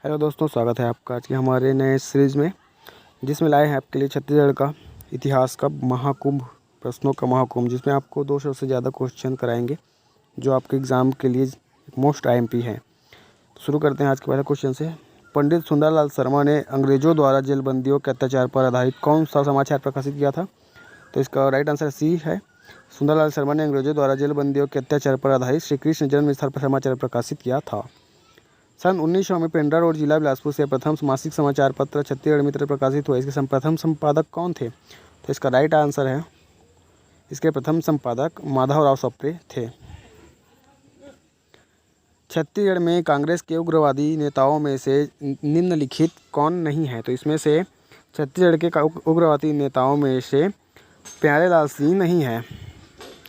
Hello दोस्तों, स्वागत है आपका आज के हमारे नए सीरीज़ में, जिसमें लाए हैं आपके लिए छत्तीसगढ़ का इतिहास का महाकुंभ, प्रश्नों का महाकुंभ, जिसमें आपको 200 से ज़्यादा क्वेश्चन कराएंगे जो आपके एग्ज़ाम के लिए एक मोस्ट आईएमपी है। तो शुरू करते हैं आज के पहले क्वेश्चन से। पंडित सुंदरलाल शर्मा ने अंग्रेज़ों द्वारा जेलबंदियों के अत्याचार पर आधारित कौन सा समाचार प्रकाशित किया था? तो इसका राइट आंसर सी है। सुंदरलाल शर्मा ने अंग्रेज़ों द्वारा जेलबंदियों के अत्याचार पर आधारित श्री कृष्ण जन्म स्थल पर समाचार प्रकाशित किया था। सन 1900 में पेंड्रा रोड, जिला बिलासपुर से प्रथम मासिक समाचार पत्र छत्तीसगढ़ मित्र प्रकाशित हुआ। इसके प्रथम संपादक कौन थे? तो इसका राइट आंसर है, इसके प्रथम संपादक माधवराव सप्रे थे। छत्तीसगढ़ में कांग्रेस के उग्रवादी नेताओं में से निम्नलिखित कौन नहीं है? तो इसमें से छत्तीसगढ़ के उग्रवादी नेताओं में से प्यारेलाल सिंह नहीं है।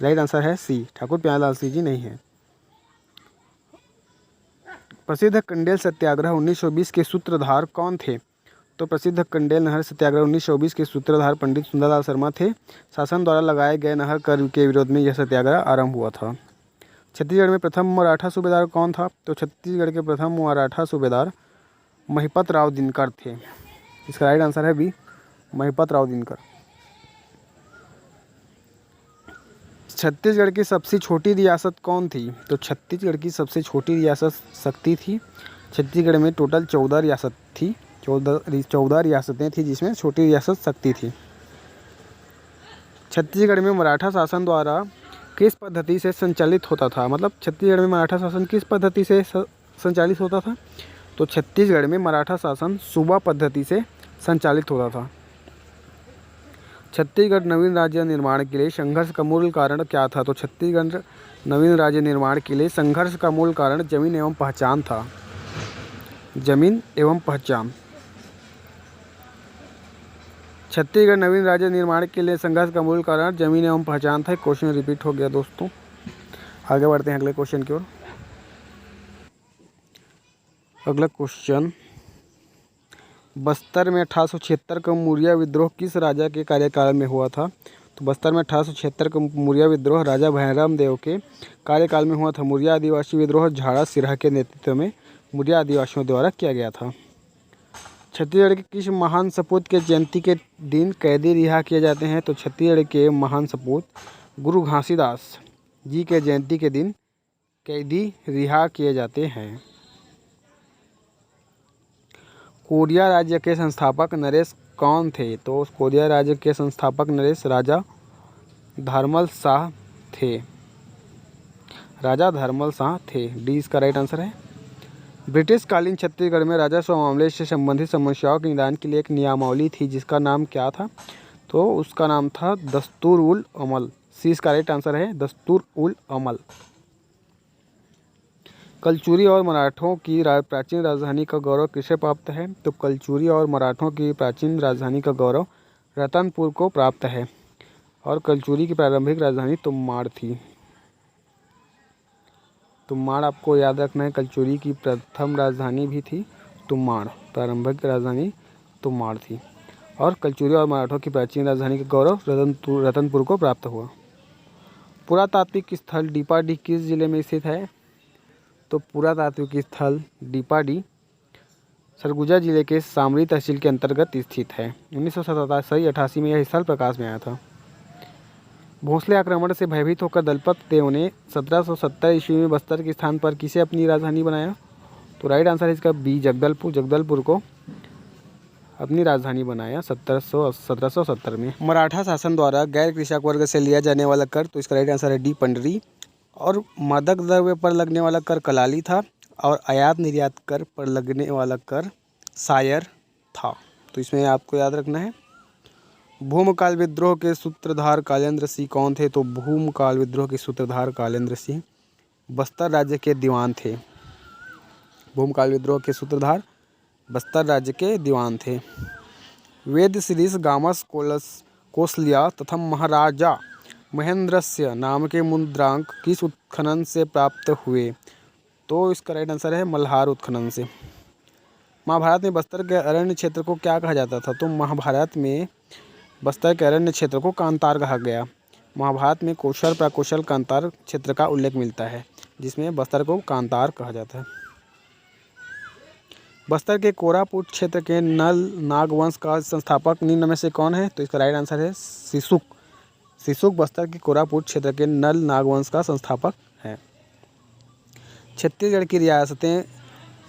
राइट आंसर है सी, ठाकुर प्यारेलाल सिंह जी नहीं है। प्रसिद्ध कंडेल सत्याग्रह 1920 के सूत्रधार कौन थे? तो प्रसिद्ध कंडेल नहर सत्याग्रह 1920 के सूत्रधार पंडित सुंदरलाल शर्मा थे। शासन द्वारा लगाए गए नहर कर के विरोध में यह सत्याग्रह आरंभ हुआ था। छत्तीसगढ़ में प्रथम मराठा सूबेदार कौन था? तो छत्तीसगढ़ के प्रथम मराठा सूबेदार महिपत राव दिनकर थे। इसका राइट आंसर है बी, महिपत राव दिनकर। छत्तीसगढ़ की सबसे छोटी रियासत कौन थी? तो छत्तीसगढ़ की सबसे छोटी रियासत शक्ति थी। छत्तीसगढ़ में टोटल 14 रियासत थी, 14 रियासतें थी, जिसमें छोटी रियासत शक्ति थी। छत्तीसगढ़ में मराठा शासन द्वारा किस पद्धति से संचालित होता था? मतलब छत्तीसगढ़ में मराठा शासन किस पद्धति से संचालित होता था? तो छत्तीसगढ़ में मराठा शासन सूबा पद्धति से संचालित होता था। छत्तीसगढ़ नवीन राज्य निर्माण के लिए संघर्ष का मूल कारण क्या था? तो छत्तीसगढ़ नवीन राज्य निर्माण के लिए संघर्ष का मूल कारण जमीन एवं पहचान था। जमीन एवं पहचान। छत्तीसगढ़ नवीन राज्य निर्माण के लिए संघर्ष का मूल कारण जमीन एवं पहचान था। क्वेश्चन रिपीट हो गया दोस्तों। आगे बढ़ते हैं अगले क्वेश्चन की ओर। अगला क्वेश्चन, बस्तर में 1876 का मौर्य विद्रोह किस राजा के कार्यकाल में हुआ था? तो बस्तर में 1876 का मौर्य विद्रोह राजा भैरम देव के कार्यकाल में हुआ था। मौर्य आदिवासी विद्रोह झाड़ा सिरहा के नेतृत्व में मौर्य आदिवासियों द्वारा किया गया था। छत्तीसगढ़ के किस महान सपूत के जयंती के दिन कैदी रिहा किए जाते हैं? तो छत्तीसगढ़ के महान सपूत गुरु घासीदास जी के जयंती के दिन कैदी रिहा किए जाते हैं। कोरिया राज्य के संस्थापक नरेश कौन थे? तो कोरिया राज्य के संस्थापक नरेश राजा धर्मल शाह थे। राजा धर्मल शाह थे। डी इसका राइट आंसर है। ब्रिटिशकालीन छत्तीसगढ़ में राजस्व मामले से संबंधित समस्याओं के निदान के लिए एक नियमावली थी, जिसका नाम क्या था? तो उसका नाम था दस्तूर उल अमल। सी इसका राइट आंसर है, दस्तूर उल अमल। कलचुरी और मराठों की प्राचीन राजधानी का गौरव किसे प्राप्त है? तो कलचुरी और मराठों की प्राचीन राजधानी का गौरव रतनपुर को प्राप्त है। और कलचुरी की प्रारंभिक राजधानी तुम्माड़ थी। तुम्माड़ आपको याद रखना है। कलचुरी की प्रथम राजधानी भी थी तुम्माड़, प्रारंभिक राजधानी तुम्माड़ थी। और कलचुरी और मराठों की प्राचीन राजधानी का गौरव रतनपुर को प्राप्त हुआ। पुरातात्विक स्थल डीपाडी किस जिले में स्थित है? तो पुरातात्विक स्थल डीपाडी सरगुजा जिले के सामरी तहसील के अंतर्गत स्थित है। 1987-88 में यह स्थल प्रकाश में आया था। भोसले आक्रमण से भयभीत होकर दलपत देव ने 1770 ईस्वी में बस्तर के स्थान पर किसे अपनी राजधानी बनाया? तो राइट आंसर है इसका बी, जगदलपुर। जगदलपुर को अपनी राजधानी बनाया 1770 में। मराठा शासन द्वारा गैर कृषक वर्ग से लिया जाने वाला कर, तो इसका राइट आंसर है डी, पंडरी। और मादक द्रव्य पर लगने वाला कर कलाली था। और आयात निर्यात कर पर लगने वाला कर सायर था। तो इसमें आपको याद रखना है। भूमकाल विद्रोह के सूत्रधार कालेंद्र सिंह कौन थे? तो भूमकाल विद्रोह के सूत्रधार कालेंद्र सिंह बस्तर राज्य के दीवान थे। भूमकाल विद्रोह के सूत्रधार बस्तर राज्य के दीवान थे। वेद श्रीस गामस कोसलिया तथा महाराजा महेंद्रस्य नाम के मुद्रांक किस उत्खनन से प्राप्त हुए? तो इसका राइट आंसर है मल्हार उत्खनन से। महाभारत में बस्तर के अरण्य क्षेत्र को क्या कहा जाता था? तो महाभारत में बस्तर के अरण्य क्षेत्र को कांतार कहा गया। महाभारत में कौशल प्राकौशल कांतार क्षेत्र का उल्लेख मिलता है, जिसमें बस्तर को कांतार कहा जाता है। बस्तर के कोरापुट क्षेत्र के नल नाग वंश का संस्थापक निम्न में से कौन है? तो इसका राइट आंसर है सिसुक। सिसुक बस्तर के कोरापुट क्षेत्र के नल नाग वंश का संस्थापक है। छत्तीसगढ़ की रियासतें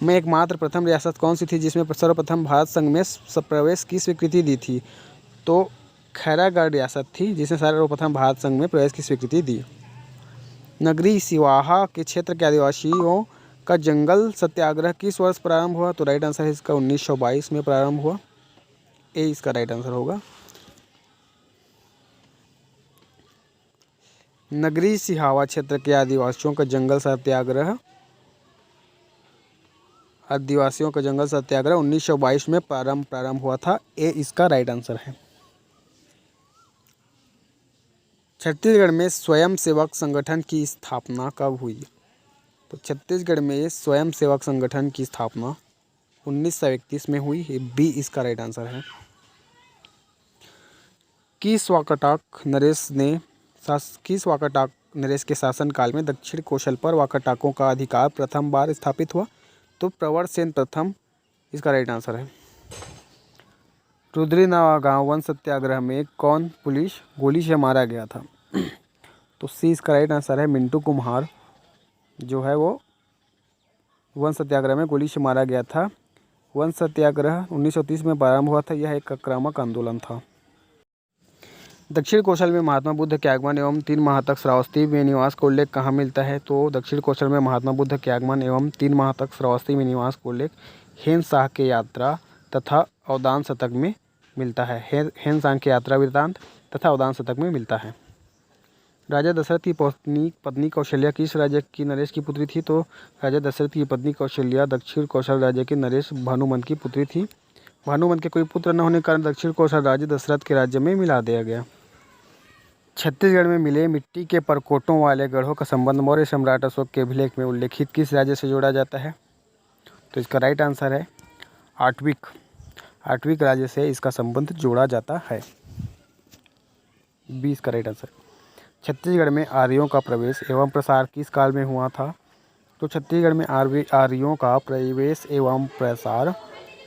में एकमात्र प्रथम रियासत कौन सी थी जिसमें सर्वप्रथम भारत संघ में प्रवेश की स्वीकृति दी थी? तो खैरागढ़ रियासत थी जिसने सर्वप्रथम भारत संघ में प्रवेश की स्वीकृति दी। नगरी सिवाहा के क्षेत्र के आदिवासियों का जंगल सत्याग्रह किस वर्ष प्रारंभ हुआ? तो राइट आंसर है इसका 1922 में प्रारंभ हुआ। ए इसका राइट आंसर होगा। नगरी सिहावा क्षेत्र के आदिवासियों का जंगल सत्याग्रह 1922 में प्रारंभ हुआ था। ए इसका राइट आंसर है। छत्तीसगढ़ में स्वयं सेवक संगठन की स्थापना कब हुई? तो छत्तीसगढ़ में स्वयं सेवक संगठन की स्थापना 1931 में हुई। बी इसका राइट आंसर है। किस वाकाटक नरेश के शासनकाल में दक्षिण कौशल पर वाकाटकों का अधिकार प्रथम बार स्थापित हुआ? तो प्रवरसेन प्रथम इसका राइट आंसर है। रुद्रीनागांव वन सत्याग्रह में कौन पुलिस गोली से मारा गया था? तो सी इसका राइट आंसर है। मिंटू कुम्हार जो है वो वन सत्याग्रह में गोली से मारा गया था। वन सत्याग्रह 1930 में प्रारंभ हुआ था। यह एक आक्रामक आंदोलन था। दक्षिण कौशल में महात्मा बुद्ध के आगमन एवं 3 माह तक श्रावस्ती में निवास का उल्लेख कहाँ मिलता है? तो दक्षिण कौशल में महात्मा बुद्ध के आगमन एवं 3 माह तक श्रावस्ती में निवास का उल्लेख हेन साह के यात्रा तथा अवदान शतक में मिलता है। हेन साह के यात्रा वृत्तांत तथा अवदान शतक में मिलता है। राजा दशरथ की पत्नी कौशल्या किस राज्य की नरेश की पुत्री थी? तो राजा दशरथ की पत्नी कौशल्या दक्षिण कौशल राज्य के नरेश भानुमंत की पुत्री थी। भानुमंत के कोई पुत्र न होने के कारण दक्षिण कौशल राज्य दशरथ के राज्य में मिला दिया गया। छत्तीसगढ़ में मिले मिट्टी के परकोटों वाले गढ़ों का संबंध मौर्य सम्राट अशोक के अभिलेख में उल्लेखित किस राज्य से जोड़ा जाता है? तो इसका राइट आंसर है आठवीं राज्य से इसका संबंध जोड़ा जाता है। बी इसका राइट आंसर। छत्तीसगढ़ में आर्यों का प्रवेश एवं प्रसार किस काल में हुआ था? तो छत्तीसगढ़ में आर्यों का प्रवेश एवं प्रसार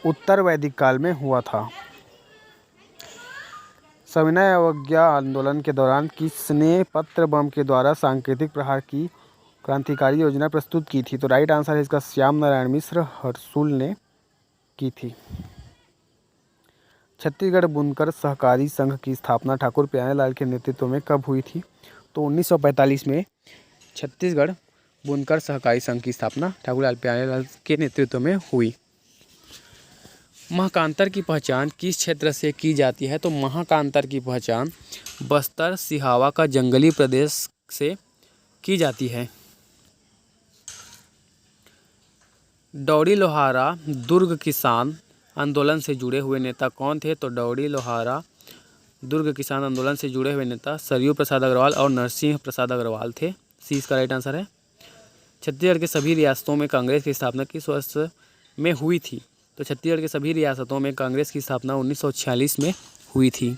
उत्तर वैदिक काल में हुआ था। सविनय अवज्ञा आंदोलन के दौरान किसने पत्र बम के द्वारा सांकेतिक प्रहार की क्रांतिकारी योजना प्रस्तुत की थी? तो राइट आंसर है इसका श्याम नारायण मिश्र हरसुल ने की थी। छत्तीसगढ़ बुनकर सहकारी संघ की स्थापना ठाकुर प्यारेलाल के नेतृत्व में कब हुई थी? तो 1945 में छत्तीसगढ़ बुनकर सहकारी संघ की स्थापना ठाकुर प्यारेलाल के नेतृत्व में हुई। महाकांतर की पहचान किस क्षेत्र से की जाती है? तो महाकांतर की पहचान बस्तर सिहावा का जंगली प्रदेश से की जाती है। डौड़ी लोहारा दुर्ग किसान आंदोलन से जुड़े हुए नेता कौन थे? तो डौड़ी लोहारा दुर्ग किसान आंदोलन से जुड़े हुए नेता सरयू प्रसाद अग्रवाल और नरसिंह प्रसाद अग्रवाल थे। सी इसका राइट आंसर है। छत्तीसगढ़ के सभी रियासतों में कांग्रेस की स्थापना किस वर्ष में हुई थी? तो छत्तीसगढ़ के सभी रियासतों में कांग्रेस की स्थापना 1946 में हुई थी।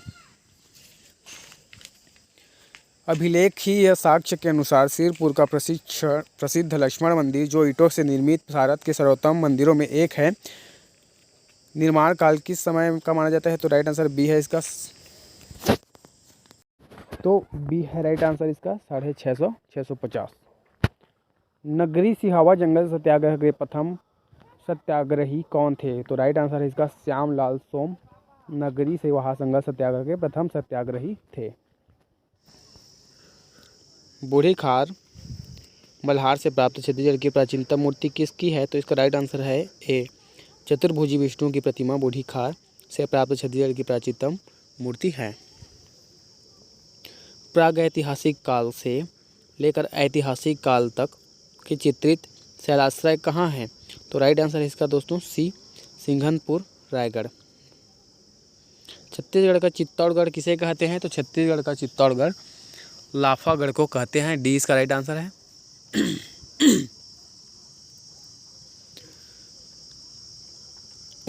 अभिलेखीय साक्ष्य के अनुसार सिरपुर का प्रसिद्ध लक्ष्मण मंदिर जो ईंटों से निर्मित भारत के सर्वोत्तम मंदिरों में एक है, निर्माण काल किस समय का माना जाता है? तो राइट आंसर बी है इसका। तो बी है राइट आंसर इसका 650। नगरी सिहावा जंगल सत्याग्रह के प्रथम सत्याग्रही कौन थे? तो राइट आंसर है इसका श्यामलाल सोम नगरी सिहावा जंगल सत्याग्रह के प्रथम सत्याग्रही थे। बूढ़ी खार मल्हार से प्राप्त छत्तीसगढ़ की प्राचीनतम मूर्ति किसकी है? तो इसका राइट आंसर है ए चतुर्भुजी विष्णु की प्रतिमा बूढ़ी खार से प्राप्त छत्तीसगढ़ की प्राचीनतम मूर्ति है। प्रागैतिहासिक काल से लेकर ऐतिहासिक काल तक के चित्रित शैलाश्रय कहाँ हैं? तो राइट आंसर है इसका दोस्तों सी सिंघनपुर रायगढ़। छत्तीसगढ़ का चित्तौड़गढ़ किसे कहते हैं? तो छत्तीसगढ़ का चित्तौड़गढ़ लाफागढ़ को कहते हैं। डी इसका राइट आंसर है।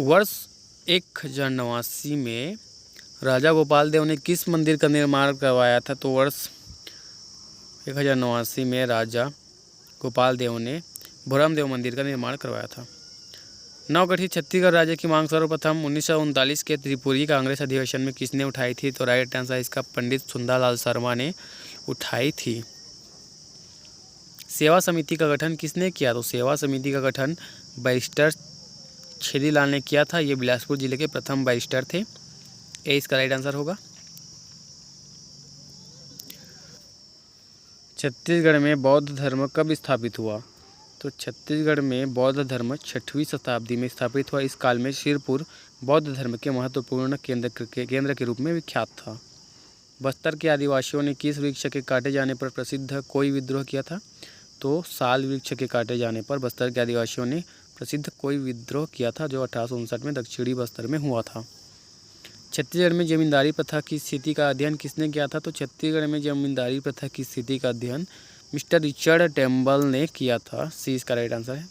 वर्ष 1089 में राजा गोपाल देव ने किस मंदिर का निर्माण करवाया था? तो वर्ष 1089 में राजा गोपाल देव ने भोरमदेव मंदिर का निर्माण करवाया था। नवगठित छत्तीसगढ़ राज्य की मांग सर्वप्रथम 1939 के त्रिपुरी कांग्रेस अधिवेशन में किसने उठाई थी? तो राइट आंसर इसका पंडित सुंदरलाल शर्मा ने उठाई थी। सेवा समिति का गठन किसने किया? तो सेवा समिति का गठन बैरिस्टर छेदीलाल ने किया था। ये बिलासपुर जिले के प्रथम बैरिस्टर थे। ए इसका राइट आंसर होगा। छत्तीसगढ़ में बौद्ध धर्म कब स्थापित हुआ? तो छत्तीसगढ़ में बौद्ध धर्म 6वीं शताब्दी में स्थापित हुआ। इस काल में शिरपुर बौद्ध धर्म के महत्वपूर्ण केंद्र के रूप में विख्यात था। बस्तर के आदिवासियों ने किस वृक्ष के काटे जाने पर प्रसिद्ध कोई विद्रोह किया था? तो साल वृक्ष के काटे जाने पर बस्तर के आदिवासियों ने प्रसिद्ध कोई विद्रोह किया था, जो 1859 में दक्षिणी बस्तर में हुआ था। छत्तीसगढ़ में जमींदारी प्रथा की स्थिति का अध्ययन किसने किया था? तो छत्तीसगढ़ में जमींदारी प्रथा की स्थिति का अध्ययन मिस्टर रिचर्ड टेम्बल ने किया था। सी इसका राइट आंसर है।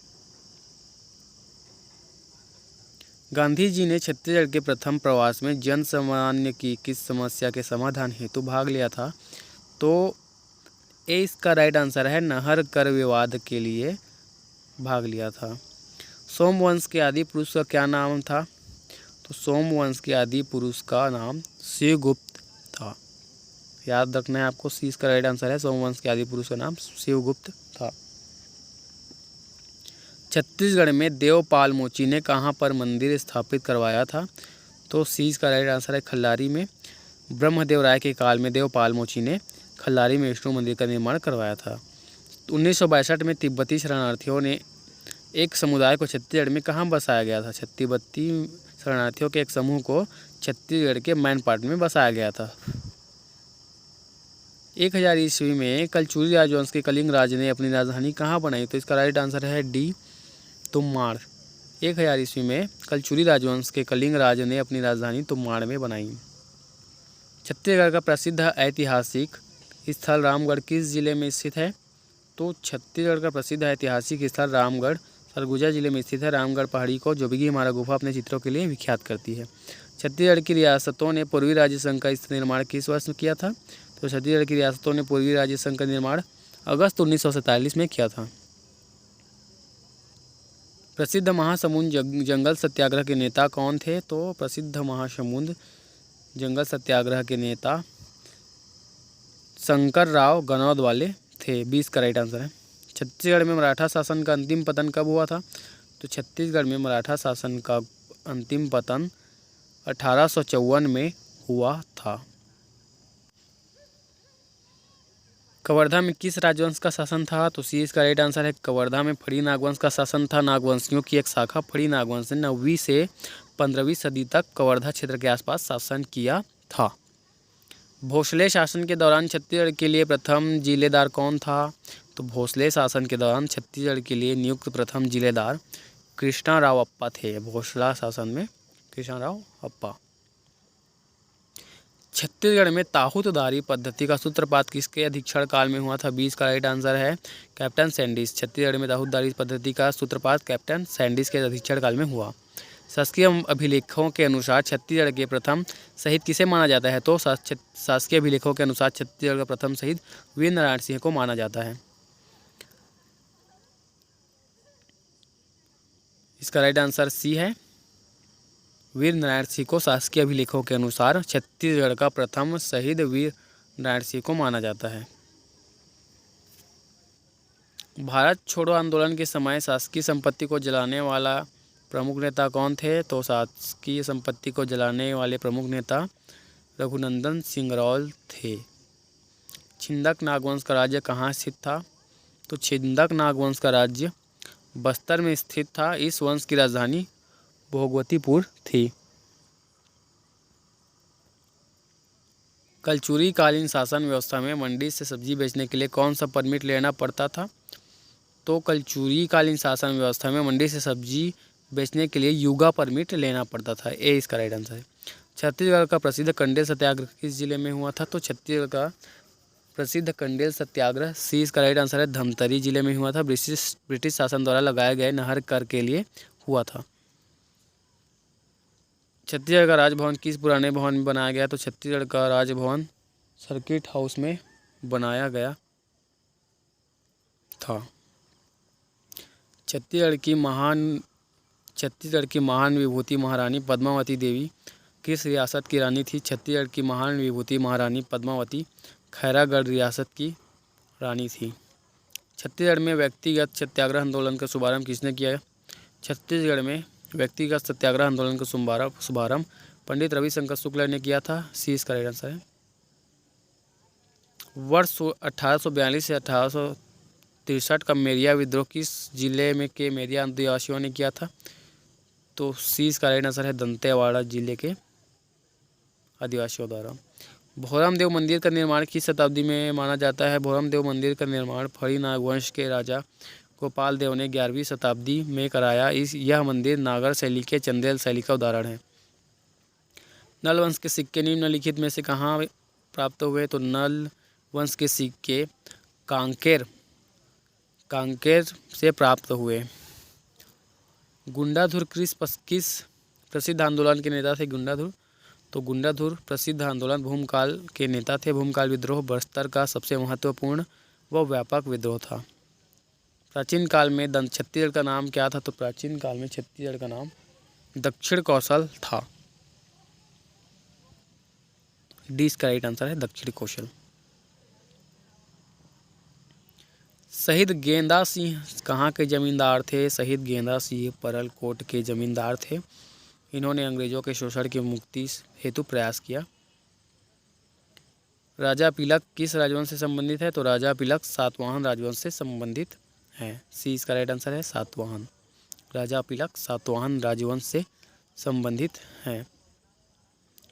गांधी जी ने छत्तीसगढ़ के प्रथम प्रवास में जन सामान्य की किस समस्या के समाधान हेतु भाग लिया था? तो ए इसका राइट आंसर है, नहर कर विवाद के लिए भाग लिया था। सोमवंश के आदि पुरुष का क्या नाम था? तो सोमवंश के आदि पुरुष का नाम शिवगुप्त था। याद रखना है आपको, सी इसका राइट आंसर है। सोमवंश के आदि पुरुष का नाम शिवगुप्त था। छत्तीसगढ़ में देवपाल मोची ने कहाँ पर मंदिर स्थापित करवाया था? तो सी इसका राइट आंसर है, खल्लारी में। ब्रह्मदेव राय के काल में देवपाल मोची ने खल्लारी में विष्णु मंदिर का निर्माण करवाया था। 1962 में तिब्बती शरणार्थियों ने एक समुदाय को छत्तीसगढ़ में कहाँ बसाया गया था? तिब्बती शरणार्थियों के एक समूह को छत्तीसगढ़ के मैनपाट में बसाया गया था। 1000 ईस्वी में कलचुरी राजवंश के कलिंग राज ने अपनी राजधानी कहाँ बनाई? तो इसका राइट आंसर है डी, तुम्माड़। 1000 ईस्वी में कलचुरी राजवंश के कलिंग राज ने अपनी राजधानी तुम्माड़ में बनाई। छत्तीसगढ़ का प्रसिद्ध ऐतिहासिक स्थल रामगढ़ किस जिले में स्थित है? तो छत्तीसगढ़ का प्रसिद्ध ऐतिहासिक स्थल रामगढ़ सरगुजा जिले में स्थित है। रामगढ़ पहाड़ी को जोगिगी मारा गुफा अपने चित्रों के लिए विख्यात करती है। छत्तीसगढ़ की रियासतों ने पूर्वी राज्य संघ का निर्माण किस वर्ष में किया था? तो छत्तीसगढ़ की रियासतों ने पूर्वी राज्य संघ का निर्माण अगस्त 1947 में किया था। प्रसिद्ध महासमुंद जंगल सत्याग्रह के नेता कौन थे? तो प्रसिद्ध महासमुंद जंगल सत्याग्रह के नेता शंकरराव गनौद वाले थे। 20 का राइट आंसर है। छत्तीसगढ़ में मराठा शासन का अंतिम पतन कब हुआ था? तो छत्तीसगढ़ में मराठा शासन का अंतिम पतन 1854 में हुआ था। कवर्धा में किस राजवंश का शासन था? तो सी इसका राइट आंसर है, कवर्धा में फड़ी नागवंश का शासन था। नागवंशियों की एक शाखा फड़ी नागवंश ने 9वीं से 15वीं सदी तक कवर्धा क्षेत्र के आसपास शासन किया था। भोसले शासन के दौरान छत्तीसगढ़ के लिए प्रथम जिलेदार कौन था? तो भोसले शासन के दौरान छत्तीसगढ़ के लिए नियुक्त प्रथम जिलेदार कृष्णराव अप्पा थे। भोसला शासन में कृष्णराव अप्पा। छत्तीसगढ़ में ताहूतदारी पद्धति का सूत्रपात किसके अधीक्षण काल में हुआ था? 20 का राइट आंसर है, कैप्टन सैंडिस। छत्तीसगढ़ में ताहूतदारी पद्धति का सूत्रपात कैप्टन सैंडिस के अधीक्षण काल में हुआ। शासकीय अभिलेखों के अनुसार छत्तीसगढ़ के प्रथम शहीद किसे माना जाता है? तो शासकीय अभिलेखों के अनुसार छत्तीसगढ़ का प्रथम शहीद वीर नारायण सिंह को माना जाता है। इसका राइट आंसर सी है, वीर नारायण सिंह को शासकीय अभिलेखों के अनुसार छत्तीसगढ़ का प्रथम शहीद वीर नारायण सिंह को माना जाता है। भारत छोड़ो आंदोलन के समय शासकीय संपत्ति को जलाने वाला प्रमुख नेता कौन थे? तो शासकीय संपत्ति को जलाने वाले प्रमुख नेता रघुनंदन सिंगरौल थे। छिंदक नागवंश का राज्य कहाँ स्थित था? तो छिंदक नागवंश का राज्य बस्तर में स्थित था। इस वंश की राजधानी भोगवतीपुर थी। कलचुरी कालीन शासन व्यवस्था में मंडी से सब्जी बेचने के लिए कौन सा परमिट लेना पड़ता था? तो कलचुरी कालीन शासन व्यवस्था में मंडी से सब्जी बेचने के लिए युगा परमिट लेना पड़ता था। ए इसका राइट आंसर है। छत्तीसगढ़ का प्रसिद्ध कंडेल सत्याग्रह किस जिले में हुआ था? तो छत्तीसगढ़ का प्रसिद्ध कंडेल सत्याग्रह सी इसका राइट आंसर है, धमतरी जिले में हुआ था। ब्रिटिश शासन द्वारा लगाए गए नहर कर के लिए हुआ था। छत्तीसगढ़ का राजभवन किस पुराने भवन में बनाया गया? तो छत्तीसगढ़ का राजभवन सर्किट हाउस में बनाया गया था। छत्तीसगढ़ की महान छत्तीसगढ़ की महान विभूति महारानी पद्मावती देवी किस रियासत की रानी थी? छत्तीसगढ़ की महान विभूति महारानी पद्मावती खैरागढ़ रियासत की रानी थी। छत्तीसगढ़ में व्यक्तिगत सत्याग्रह आंदोलन का शुभारंभ किसने किया? छत्तीसगढ़ में व्यक्तिगत सत्याग्रह आंदोलन का शुभारंभ पंडित रविशंकर शुक्ल ने किया था। सी इसका राइट आंसर है। वर्ष 1842 से 1863 का मेरिया विद्रोह किस जिले में के मेरिया आदिवासियों ने किया था? तो सी इसका राइट आंसर है, दंतेवाड़ा जिले के आदिवासियों द्वारा। भोरम देव मंदिर का निर्माण किस शताब्दी में माना जाता है? भोरम देव मंदिर का निर्माण फड़ी नागवंश के राजा गोपाल देव ने 11वीं शताब्दी में कराया। यह मंदिर नागर शैली के चंदेल शैली का उदाहरण है। नल वंश के सिक्के निम्नलिखित में से कहाँ प्राप्त हुए? तो नल वंश के सिक्के कांकेर से प्राप्त हुए। गुंडाधुर किस प्रसिद्ध आंदोलन के नेता थे? तो गुंडाधुर प्रसिद्ध आंदोलन भूमकाल के नेता थे। भूमकाल विद्रोह बस्तर का सबसे महत्वपूर्ण व व्यापक विद्रोह था। प्राचीन काल में छत्तीसगढ़ का नाम क्या था? तो प्राचीन काल में छत्तीसगढ़ का नाम दक्षिण कौशल था। डी इसका राइट आंसर है, दक्षिण कौशल। शहीद गेंदा सिंह कहाँ के जमींदार थे? शहीद गेंदा सिंह परलकोट के जमींदार थे। इन्होंने अंग्रेजों के शोषण की मुक्ति हेतु प्रयास किया। राजा पिलक किस राजवंश से संबंधित है? तो राजा पिलक सातवाहन राजवंश से संबंधित है। सी इसका राइट आंसर है, सातवाहन। राजा पिलक सातवाहन राजवंश से संबंधित है।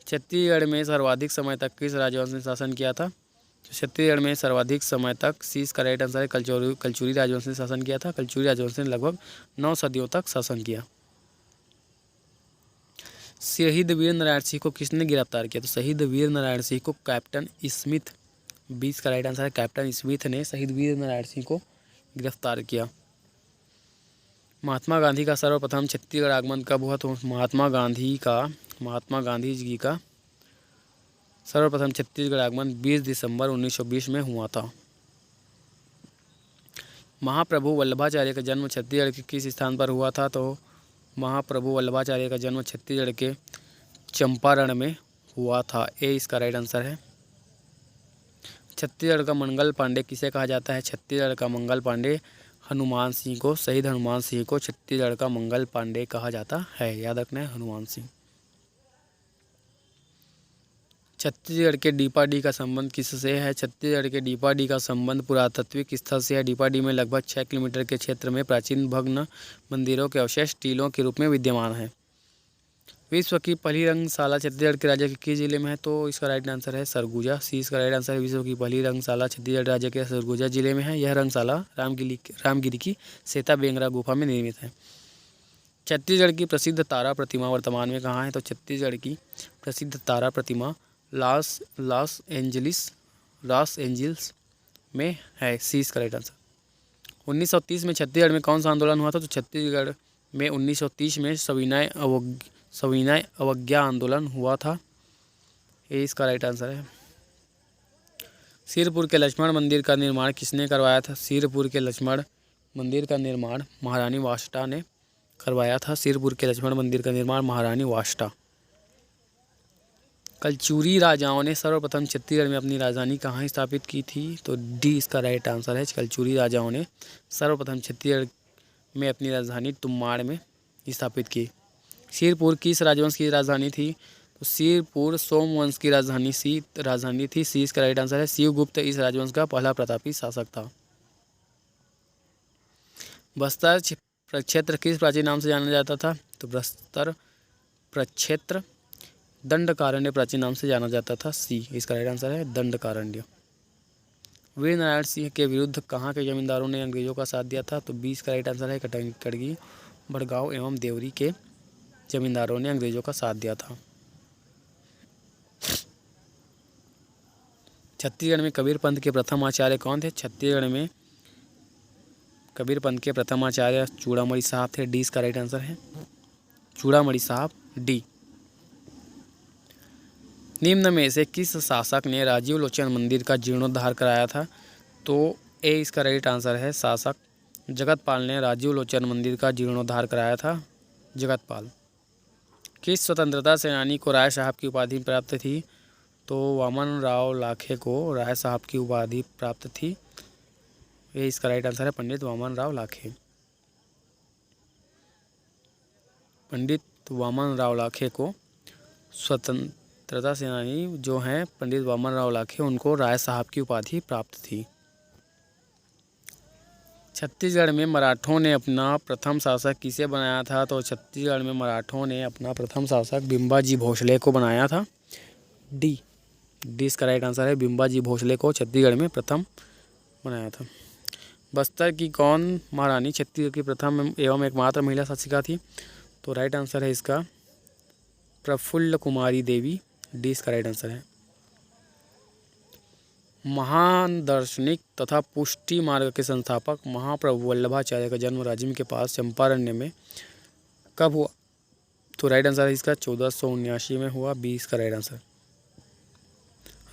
छत्तीसगढ़ में सर्वाधिक समय तक किस राजवंश ने शासन किया था? तो छत्तीसगढ़ में सर्वाधिक समय तक सी इसका राइट आंसर है, कलचुरी राजवंश ने शासन किया था। कलचुरी राजवंश ने लगभग 9 सदियों तक शासन किया। शहीद वीर नारायण सिंह को किसने गिरफ्तार किया? तो शहीद वीर नारायण सिंह को कैप्टन स्मिथ, 20 का राइट आंसर है, कैप्टन स्मिथ ने शहीद वीर नारायण सिंह को गिरफ्तार किया। महात्मा गांधी का सर्वप्रथम छत्तीसगढ़ आगमन कब हुआ? तो महात्मा गांधी जी का सर्वप्रथम छत्तीसगढ़ आगमन 20 दिसंबर 1920 में हुआ था। महाप्रभु वल्लभाचार्य का जन्म छत्तीसगढ़ के किस स्थान पर हुआ था? तो महाप्रभु वल्लभाचार्य का जन्म छत्तीसगढ़ के चंपारण में हुआ था। ए इसका राइट आंसर है। छत्तीसगढ़ का मंगल पांडे किसे कहा जाता है? छत्तीसगढ़ का मंगल पांडे हनुमान सिंह को, शहीद हनुमान सिंह को छत्तीसगढ़ का मंगल पांडे कहा जाता है। याद रखना है, हनुमान सिंह। छत्तीसगढ़ के डीपाडी का संबंध किससे है? छत्तीसगढ़ के डीपाडी का संबंध पुरातात्विक स्थल से है। डीपाडी में लगभग 6 किलोमीटर के क्षेत्र में प्राचीन भग्न मंदिरों के अवशेष टीलों के रूप में विद्यमान है। विश्व की पहली रंगशाला छत्तीसगढ़ के राज्य के किस जिले में है? तो इसका राइट आंसर है सरगुजा। सी इसका राइट आंसर है। विश्व की पहली रंगशाला छत्तीसगढ़ राज्य के सरगुजा जिले में है। यह रंगशाला रामगिरी की सेता बेंगरा गुफा में निर्मित है। छत्तीसगढ़ की प्रसिद्ध तारा प्रतिमा वर्तमान में कहाँ है? तो छत्तीसगढ़ की प्रसिद्ध तारा प्रतिमा लॉस एंजिल्स में है। सी इसका राइट आंसर। 1930 में छत्तीसगढ़ में कौन सा आंदोलन हुआ था? तो छत्तीसगढ़ में 1930 में सविनय अवज्ञा आंदोलन हुआ था। ये इसका राइट आंसर है। सिरपुर के लक्ष्मण मंदिर का निर्माण किसने करवाया था? सिरपुर के लक्ष्मण मंदिर का निर्माण महारानी वाष्टा ने करवाया था। सिरपुर के लक्ष्मण मंदिर का निर्माण महारानी वाष्टा। कलचुरी राजाओं ने सर्वप्रथम छत्तीसगढ़ में अपनी राजधानी कहाँ स्थापित की थी? तो डी इसका राइट आंसर है। कलचुरी राजाओं ने सर्वप्रथम छत्तीसगढ़ में अपनी राजधानी तुमाड़ में स्थापित की। सिरपुर किस राजवंश की राजधानी थी? तो सिरपुर सोमवंश की राजधानी थी। सी इसका राइट आंसर है। शिवगुप्त इस राजवंश का पहला प्रतापी शासक था। बस्तर प्रक्षेत्र किस प्राचीन नाम से जाना जाता था? तो बस्तर प्रक्षेत्र दंडकारण्य प्राचीन नाम से जाना जाता था। सी इसका राइट आंसर है, दंडकारण्य। वीर नारायण सिंह के विरुद्ध कहाँ के जमींदारों ने अंग्रेजों का साथ दिया था? तो 20 का राइट आंसर है, कटगी, बड़गांव एवं देवरी के जमींदारों ने अंग्रेजों का साथ दिया था। छत्तीसगढ़ में कबीर पंथ के प्रथम आचार्य कौन थे? छत्तीसगढ़ में कबीर पंथ के प्रथम आचार्य चूड़ामणि साहब थे। डी इसका राइट आंसर है, चूड़ामणि साहब, डी। निम्न में से किस शासक ने राजीव लोचन मंदिर का जीर्णोद्धार कराया था? तो ए इसका राइट आंसर है, शासक जगतपाल ने राजीव लोचन मंदिर का जीर्णोद्धार कराया था। जगतपाल। किस स्वतंत्रता सेनानी को राय साहब की उपाधि प्राप्त थी? तो वामन राव लाखे को राय साहब की उपाधि प्राप्त थी। ये इसका राइट आंसर है पंडित वामन राव लाखे। पंडित वामन राव लाखे को स्वतंत्रता सेनानी जो हैं पंडित वामन राव लाखे, उनको राय साहब की उपाधि प्राप्त थी। छत्तीसगढ़ में मराठों ने अपना प्रथम शासक किसे बनाया था? तो छत्तीसगढ़ में मराठों ने अपना प्रथम शासक बिम्बाजी भोसले को बनाया था। डी इसका राइट आंसर है, बिम्बाजी भोसले को छत्तीसगढ़ में प्रथम बनाया था। बस्तर की कौन महारानी छत्तीसगढ़ की प्रथम एवं एकमात्र महिला शासिका थी? तो राइट आंसर है इसका प्रफुल्ल कुमारी देवी। डी इसका राइट आंसर है। महान दार्शनिक तथा पुष्टि मार्ग के संस्थापक महाप्रभु वल्लभाचार्य का जन्म राजिम के पास चंपारण्य में कब हुआ? तो राइट आंसर है इसका 1479 में हुआ। बी इसका राइट आंसर।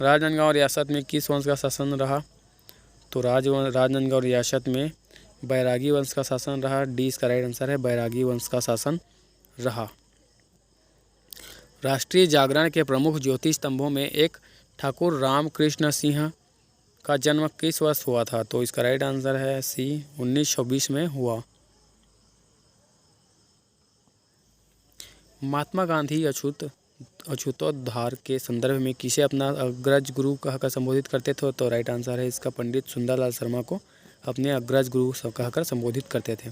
राजनांदगांव रियासत में किस वंश का शासन रहा? तो राजनांदगांव रियासत में बैरागी वंश का शासन रहा। डी इसका राइट आंसर है, बैरागी वंश का शासन रहा। राष्ट्रीय जागरण के प्रमुख ज्योति स्तंभों में एक ठाकुर रामकृष्ण सिंह का जन्म किस वर्ष हुआ था? तो इसका राइट आंसर है सी, 1920 में हुआ। महात्मा गांधी अछूतोद्धार के संदर्भ में किसे अपना अग्रज गुरु कहकर संबोधित करते थे? तो राइट आंसर है इसका पंडित सुंदरलाल शर्मा को अपने अग्रज गुरु कहकर संबोधित करते थे।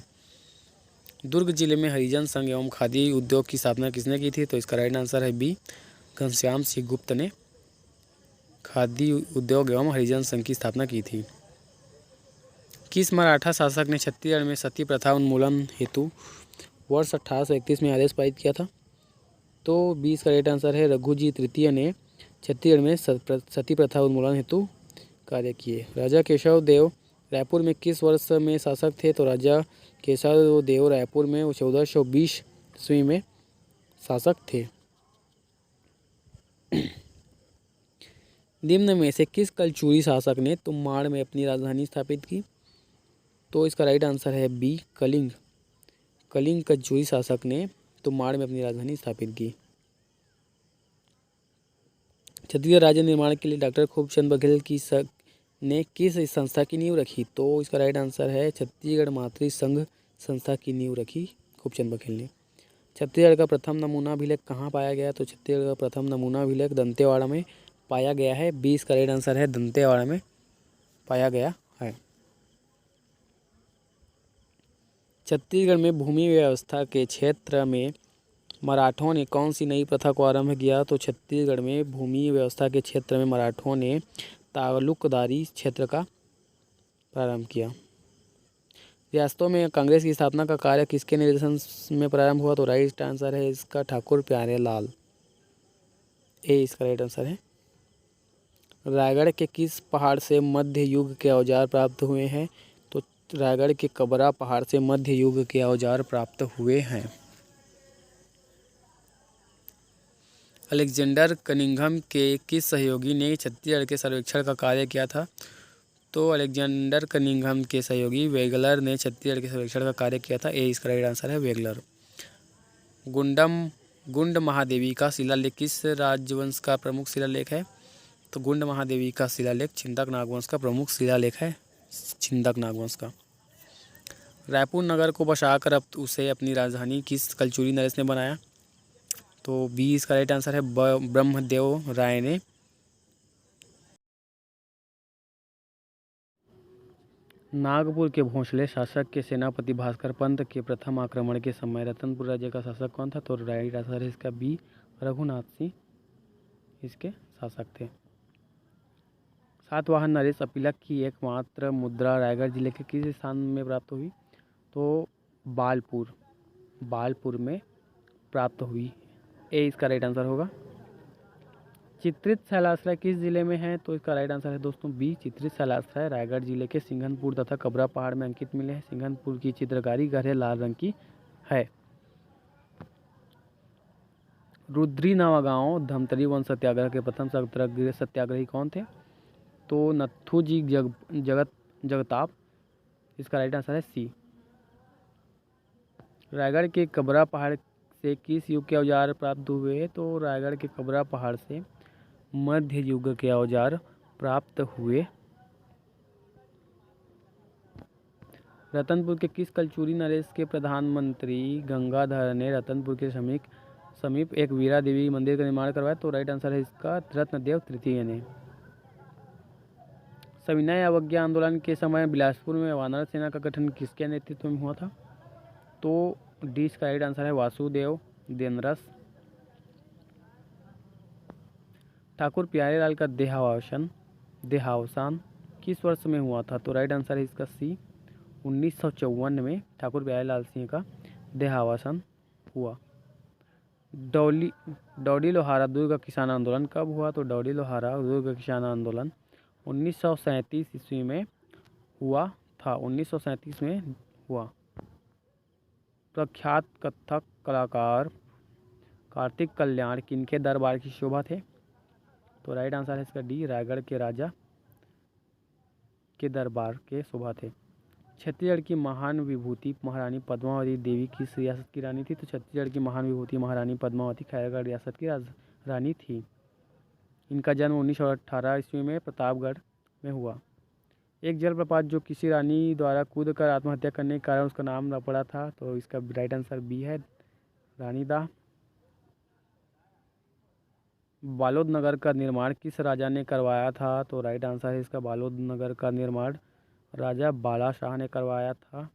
दुर्ग जिले में हरिजन संघ एवं खादी उद्योग की स्थापना किसने की थी? तो इसका राइट आंसर है बी, घनश्याम सिंह गुप्त ने खादी उद्योग एवं हरिजन संघ की स्थापना की थी। किस मराठा शासक ने छत्तीसगढ़ में सती प्रथा उन्मूलन हेतु वर्ष 1831 में आदेश पारित किया था? तो 20 का राइट आंसर है, रघुजी तृतीय ने छत्तीसगढ़ में सती प्रथा उन्मूलन हेतु कार्य किए। राजा केशव देव रायपुर में किस वर्ष में शासक थे? तो राजा केशव देव रायपुर में 1420 ईस्वी में शासक थे। निम्न में से किस कलचुरी शासक ने तुम्माड़ में अपनी राजधानी स्थापित की? तो इसका राइट आंसर है बी, कलिंग। कलिंग कलचुरी शासक ने तुम्माड़ में अपनी राजधानी स्थापित की। छत्तीसगढ़ राज्य निर्माण के लिए डॉक्टर खूबचंद बघेल ने किस संस्था की नींव रखी? तो इसका राइट आंसर है छत्तीसगढ़ मातृ संघ संस्था की नींव रखी खूबचंद बघेल ने। छत्तीसगढ़ का प्रथम नमूना अभिलेख कहाँ पाया गया? तो छत्तीसगढ़ का प्रथम नमूना अभिलेख दंतेवाड़ा में पाया गया है। 20 का राइट आंसर है, दंतेवाड़ा में पाया गया है। छत्तीसगढ़ में भूमि व्यवस्था के क्षेत्र में मराठों ने कौन सी नई प्रथा को आरंभ किया? तो छत्तीसगढ़ में भूमि व्यवस्था के क्षेत्र में मराठों ने तालुकदारी क्षेत्र का प्रारंभ किया। रियासतों में कांग्रेस की स्थापना का कार्य किसके निर्देशन में प्रारंभ हुआ? तो राइट आंसर है इसका ठाकुर प्यारे लाल। ए इसका राइट आंसर है। रायगढ़ के किस पहाड़ से मध्य युग के औजार प्राप्त हुए हैं? तो रायगढ़ के कबरा पहाड़ से मध्य युग के औजार प्राप्त हुए हैं। अलेक्जेंडर कनिंघम के किस सहयोगी ने छत्तीसगढ़ के सर्वेक्षण का कार्य किया था? तो अलेक्जेंडर कनिंघम के सहयोगी वेगलर ने छत्तीसगढ़ के सर्वेक्षण का कार्य किया था। ए इसका राइट आंसर है, वेगलर। गुंड महादेवी का शिलालेख किस राजवंश का प्रमुख शिलालेख है? तो गुंड महादेवी का शिलालेख छिंदक नागवंश का प्रमुख शिलालेख है, छिंदक नागवंश का। रायपुर नगर को बसाकर अब उसे अपनी राजधानी किस कलचुरी नरेश ने बनाया? तो बी इसका राइट आंसर है, ब्रह्मदेव राय ने। नागपुर के भोसले शासक के सेनापति भास्कर पंत के प्रथम आक्रमण के समय रतनपुर राज्य का शासक कौन था? तो राइट आंसर है इसका बी, रघुनाथ सिंह इसके शासक थे। सातवाहन नरेश अपीलक की एकमात्र मुद्रा रायगढ़ जिले के किस स्थान में प्राप्त हुई? तो बालपुर में प्राप्त हुई। ए इसका राइट आंसर होगा। चित्रित शैलाश्रय किस जिले में है? तो इसका राइट आंसर है दोस्तों बी, चित्रित शैलाश्रय रायगढ़ जिले के सिंघनपुर तथा कबरा पहाड़ में अंकित मिले हैं। सिंघनपुर की चित्रकारी गहरे लाल रंग की है। रुद्री नवागांव धमतरी वन सत्याग्रह के प्रथम सत्याग्रही कौन थे? तो नथुजी जगताप। इसका राइट आंसर है सी, रायगढ़ के कबरा पहाड़ से किस युग के औजार प्राप्त हुए? तो रायगढ़ के कबरा पहाड़ से मध्य युग के औजार प्राप्त हुए। रतनपुर के किस कलचुरी नरेश के प्रधानमंत्री गंगाधर ने रतनपुर के समीप एक वीरा देवी मंदिर का निर्माण करवाया? तो राइट आंसर है इसका रत्नदेव तृतीय ने। सविनय अवज्ञा आंदोलन के समय बिलासपुर में वानर सेना का गठन किसके नेतृत्व में हुआ था? तो डी इसका राइट आंसर है वासुदेव देनरस। ठाकुर प्यारेलाल का देहावसान किस वर्ष में हुआ था? तो राइट आंसर है इसका सी 1954 में ठाकुर प्यारेलाल सिंह का देहावसान हुआ। डौडी लोहारा दुर्ग किसान आंदोलन कब हुआ? तो डौडी लोहारा दुर्ग किसान आंदोलन 1937 ईस्वी में हुआ था। 1937 में हुआ। प्रख्यात कथक कलाकार कार्तिक कल्याण किनके दरबार की शोभा थे? तो राइट आंसर है इसका डी रायगढ़ के राजा के दरबार के शोभा थे। छत्तीसगढ़ की महान विभूति महारानी पद्मावती देवी किस रियासत की रानी थी? तो छत्तीसगढ़ की महान विभूति महारानी पद्मावती खैरागढ़ रियासत की रानी थी। इनका जन्म 1918 ईस्वी में प्रतापगढ़ में हुआ। एक जलप्रपात जो किसी रानी द्वारा कूद कर आत्महत्या करने के कारण उसका नाम न पड़ा था? तो इसका राइट आंसर बी है रानीदाह। बालोद नगर का निर्माण किस राजा ने करवाया था? तो राइट आंसर है इसका बालोद नगर का निर्माण राजा बालाशाह ने करवाया था।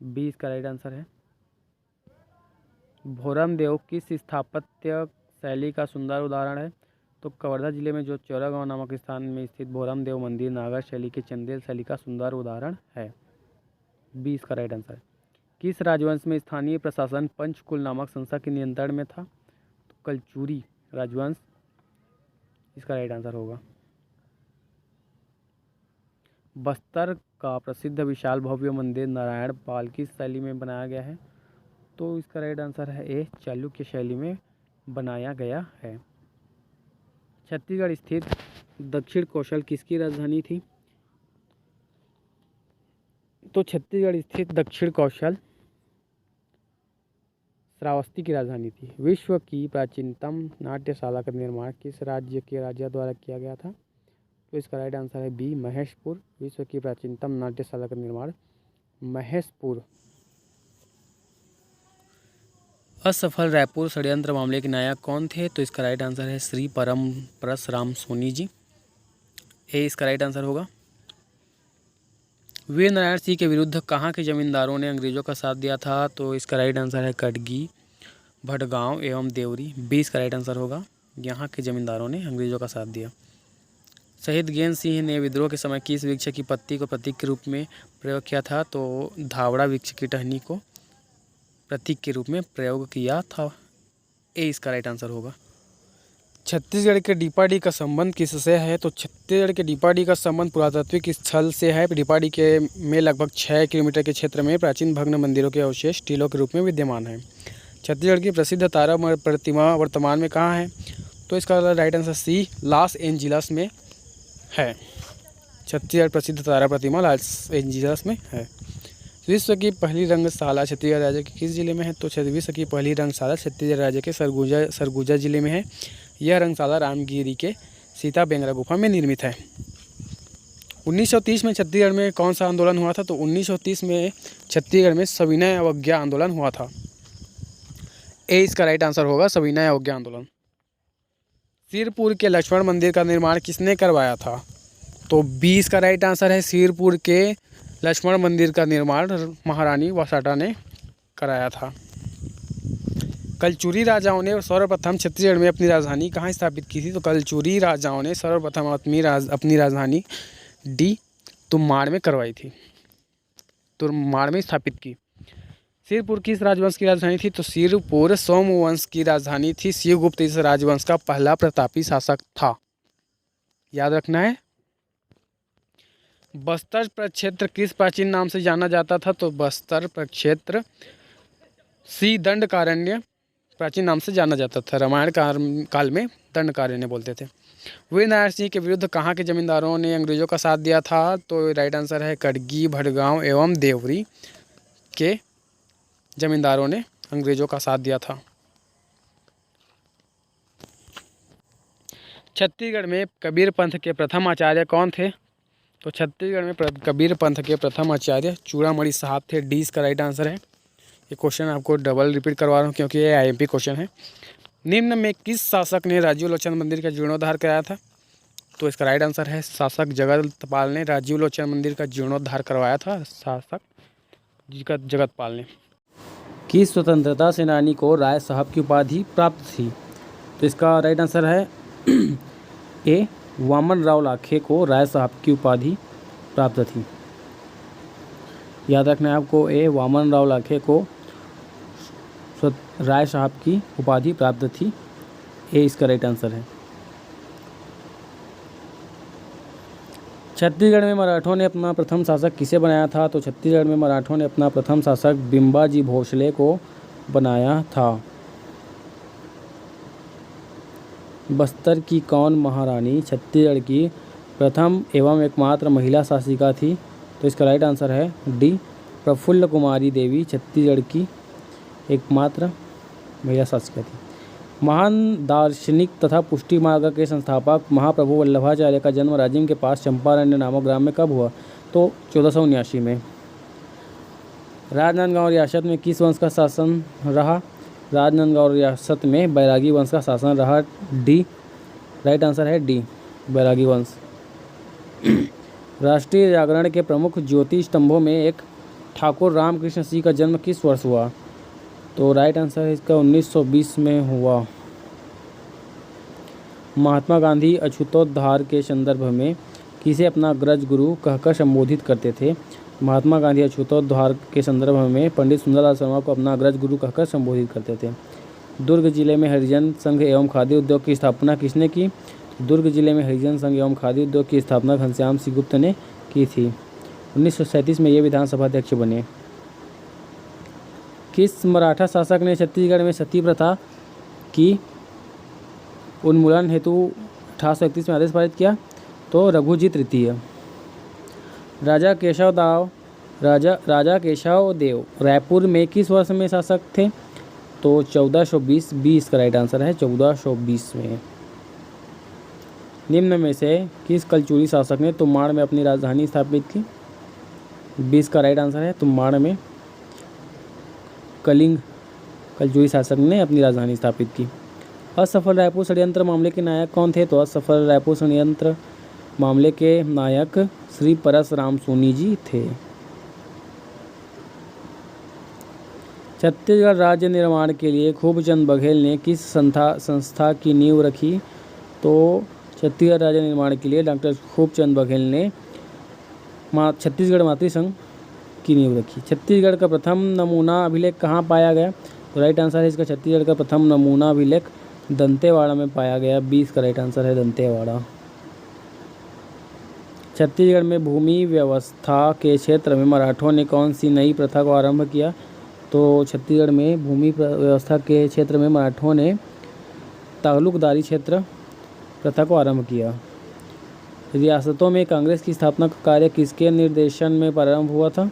बी इसका राइट आंसर है। भोरम देव किस स्थापत्य शैली का सुंदर उदाहरण है? तो कवर्धा जिले में जो चौरागांव नामक स्थान में स्थित भोरम देव मंदिर नागर शैली के चंदेल शैली का सुंदर उदाहरण है। बी इसका राइट आंसर है। किस राजवंश में स्थानीय प्रशासन पंचकुल नामक संस्था के नियंत्रण में था? तो कलचुरी राजवंश इसका राइट आंसर होगा। बस्तर का प्रसिद्ध विशाल भव्य मंदिर नारायण पाल किस शैली में बनाया गया है? तो इसका राइट आंसर है ए चालुक्य शैली में बनाया गया है। छत्तीसगढ़ स्थित दक्षिण कौशल किसकी राजधानी थी? तो छत्तीसगढ़ स्थित दक्षिण कौशल श्रावस्ती की राजधानी थी। विश्व की प्राचीनतम नाट्यशाला का निर्माण किस राज्य के राजा द्वारा किया गया था? तो इसका राइट आंसर है बी महेशपुर। विश्व की प्राचीनतम नाट्यशाला का निर्माण महेशपुर। असफल रायपुर षड्यंत्र मामले के नायक कौन थे? तो इसका राइट आंसर है श्री परसराम सोनी जी। ए इसका राइट आंसर होगा। वीर नारायण सिंह के विरुद्ध कहाँ के जमींदारों ने अंग्रेजों का साथ दिया था? तो इसका राइट आंसर है कटगी भटगांव एवं देवरी। बी इसका राइट आंसर होगा। यहाँ के जमींदारों ने अंग्रेजों का साथ दिया। शहीद गेंद सिंह ने विद्रोह के समय किस वृक्ष की पत्ती को प्रतीक के रूप में प्रयोग किया था? तो धावड़ा वृक्ष की टहनी को प्रतीक के रूप में प्रयोग किया था। ए इसका राइट आंसर होगा। छत्तीसगढ़ के डीपाडी का संबंध किससे है? तो छत्तीसगढ़ के डीपाडी का संबंध पुरातात्विक स्थल से है। डीपाडी के में लगभग 6 किलोमीटर के क्षेत्र में प्राचीन भग्न मंदिरों के अवशेष टीलों के रूप में विद्यमान है। छत्तीसगढ़ की प्रसिद्ध तारा प्रतिमा वर्तमान में कहाँ है? तो इसका right answer C Los Angeles में है। छत्तीसगढ़ प्रसिद्ध तारा प्रतिमा लॉस एंजिलस में है। विश्व की पहली रंगशाला छत्तीसगढ़ राज्य के किस जिले में है? तो विश्व की पहली रंगशाला छत्तीसगढ़ राज्य के सरगुजा जिले में है। यह रंगशाला रामगिरी के सीता बेंगरा गुफा में निर्मित है। 1930 में छत्तीसगढ़ में कौन सा आंदोलन हुआ था? तो 1930 में छत्तीसगढ़ में सविनय अवज्ञा आंदोलन हुआ था। ए इसका राइट आंसर होगा सविनय अवज्ञा आंदोलन। सिरपुर के लक्ष्मण मंदिर का निर्माण किसने करवाया था? तो बी इसका राइट आंसर है। सिरपुर के लक्ष्मण मंदिर का निर्माण महारानी वासाटा ने कराया था। कलचुरी राजाओं ने सर्वप्रथम छत्तीसगढ़ में अपनी राजधानी कहाँ स्थापित की थी? तो कलचुरी राजाओं ने सर्वप्रथम अपनी राजधानी डी तुमाड़ में करवाई थी, तुमाड़ में स्थापित की। सिरपुर किस राजवंश की राजधानी थी? तो सिरपुर सोमवंश की राजधानी थी। शिवगुप्त इस राजवंश का पहला प्रतापी शासक था, याद रखना है। बस्तर प्रक्षेत्र किस प्राचीन नाम से जाना जाता था? तो बस्तर प्रक्षेत्र सी दंडकारण्य प्राचीन नाम से जाना जाता था। रामायण काल में दंडकारण्य बोलते थे। वीर नारायण सिंह के विरुद्ध कहाँ के जमींदारों ने अंग्रेजों का साथ दिया था? तो राइट आंसर है कटगी भटगांव एवं देवरी के जमींदारों ने अंग्रेजों का साथ दिया था। छत्तीसगढ़ में कबीर पंथ के प्रथम आचार्य कौन थे? तो छत्तीसगढ़ में कबीर पंथ के प्रथम आचार्य चूड़ामणि साहब थे। डी इसका राइट आंसर है। ये क्वेश्चन आपको डबल रिपीट करवा रहा हूँ क्योंकि ये आईएमपी क्वेश्चन है। निम्न में किस शासक ने राजीवलोचन मंदिर का जीर्णोद्धार कराया था? तो इसका राइट आंसर है शासक जगतपाल ने राजीवलोचन मंदिर का जीर्णोद्धार करवाया था। शासक जगतपाल ने। किस स्वतंत्रता सेनानी को राय साहब की उपाधि प्राप्त थी? तो इसका राइट आंसर है ए वामन राव लाखे को राय साहब की उपाधि प्राप्त थी। याद रखना है आपको, ए वामन राव लाखे को राय साहब की उपाधि प्राप्त थी। ए इसका राइट आंसर है। छत्तीसगढ़ में मराठों ने अपना प्रथम शासक किसे बनाया था? तो छत्तीसगढ़ में मराठों ने अपना प्रथम शासक बिम्बाजी भोसले को बनाया था। बस्तर की कौन महारानी छत्तीसगढ़ की प्रथम एवं एकमात्र महिला शासिका थी? तो इसका राइट आंसर है डी प्रफुल्ल कुमारी देवी छत्तीसगढ़ की एकमात्र महिला शासिका थी। महान दार्शनिक तथा पुष्टि मार्ग के संस्थापक महाप्रभु वल्लभाचार्य का जन्म राजिम के पास चंपारण्य नामक ग्राम में कब हुआ? तो 1479 में। राजनांदगांव रियासत में किस वंश का शासन रहा? राजनांदगांव रियासत में बैरागी वंश का शासन रहा। डी राइट आंसर है डी बैरागी वंश। राष्ट्रीय जागरण के प्रमुख ज्योति स्तंभों में एक ठाकुर रामकृष्ण सिंह का जन्म किस वर्ष हुआ? तो राइट आंसर है इसका 1920 में हुआ। महात्मा गांधी अछूतोद्धार के संदर्भ में किसे अपना अग्रज गुरु कहकर संबोधित करते थे? महात्मा गांधी अछूतोद्धार के संदर्भ में पंडित सुंदरलाल शर्मा को अपना अग्रज गुरु कहकर संबोधित करते थे। दुर्ग जिले में हरिजन संघ एवं खादी उद्योग की स्थापना किसने की? दुर्ग जिले में हरिजन संघ एवं खादी उद्योग की स्थापना घनश्याम सिंह गुप्त ने की थी। 1937 में ये विधानसभा अध्यक्ष बने। किस मराठा शासक ने छत्तीसगढ़ में सती प्रथा की उन्मूलन हेतु 1831 में आदेश पारित किया? तो रघुजी तृतीय। राजा केशव देव रायपुर में किस वर्ष में शासक थे? तो 1420। 20 का राइट आंसर है 1420 में। निम्न में से किस कलचुरी शासक ने तुमाड़ में अपनी राजधानी स्थापित की? 20 का राइट आंसर है तुमाड़ में कलचुरी शासक ने अपनी राजधानी स्थापित की। असफल रायपुर षड्यंत्र मामले के नायक कौन थे? तो असफल रायपुर षड्यंत्र मामले के नायक श्री परसराम सोनी जी थे। छत्तीसगढ़ राज्य निर्माण के लिए खूबचंद बघेल ने किस संस्था की नींव रखी? तो छत्तीसगढ़ राज्य निर्माण के लिए डॉक्टर खूबचंद बघेल ने छत्तीसगढ़ मातृसंघ की नींव रखी। छत्तीसगढ़ का प्रथम नमूना अभिलेख कहाँ पाया गया? तो राइट आंसर है इसका छत्तीसगढ़ का प्रथम नमूना अभिलेख दंतेवाड़ा में पाया गया। 20 का राइट आंसर है दंतेवाड़ा। छत्तीसगढ़ में भूमि व्यवस्था के क्षेत्र में मराठों ने कौन सी नई प्रथा को आरंभ किया? तो छत्तीसगढ़ में भूमि व्यवस्था के क्षेत्र में मराठों ने तालुकदारी क्षेत्र प्रथा को आरंभ किया। रियासतों में कांग्रेस की स्थापना का कार्य किसके निर्देशन में प्रारंभ हुआ था?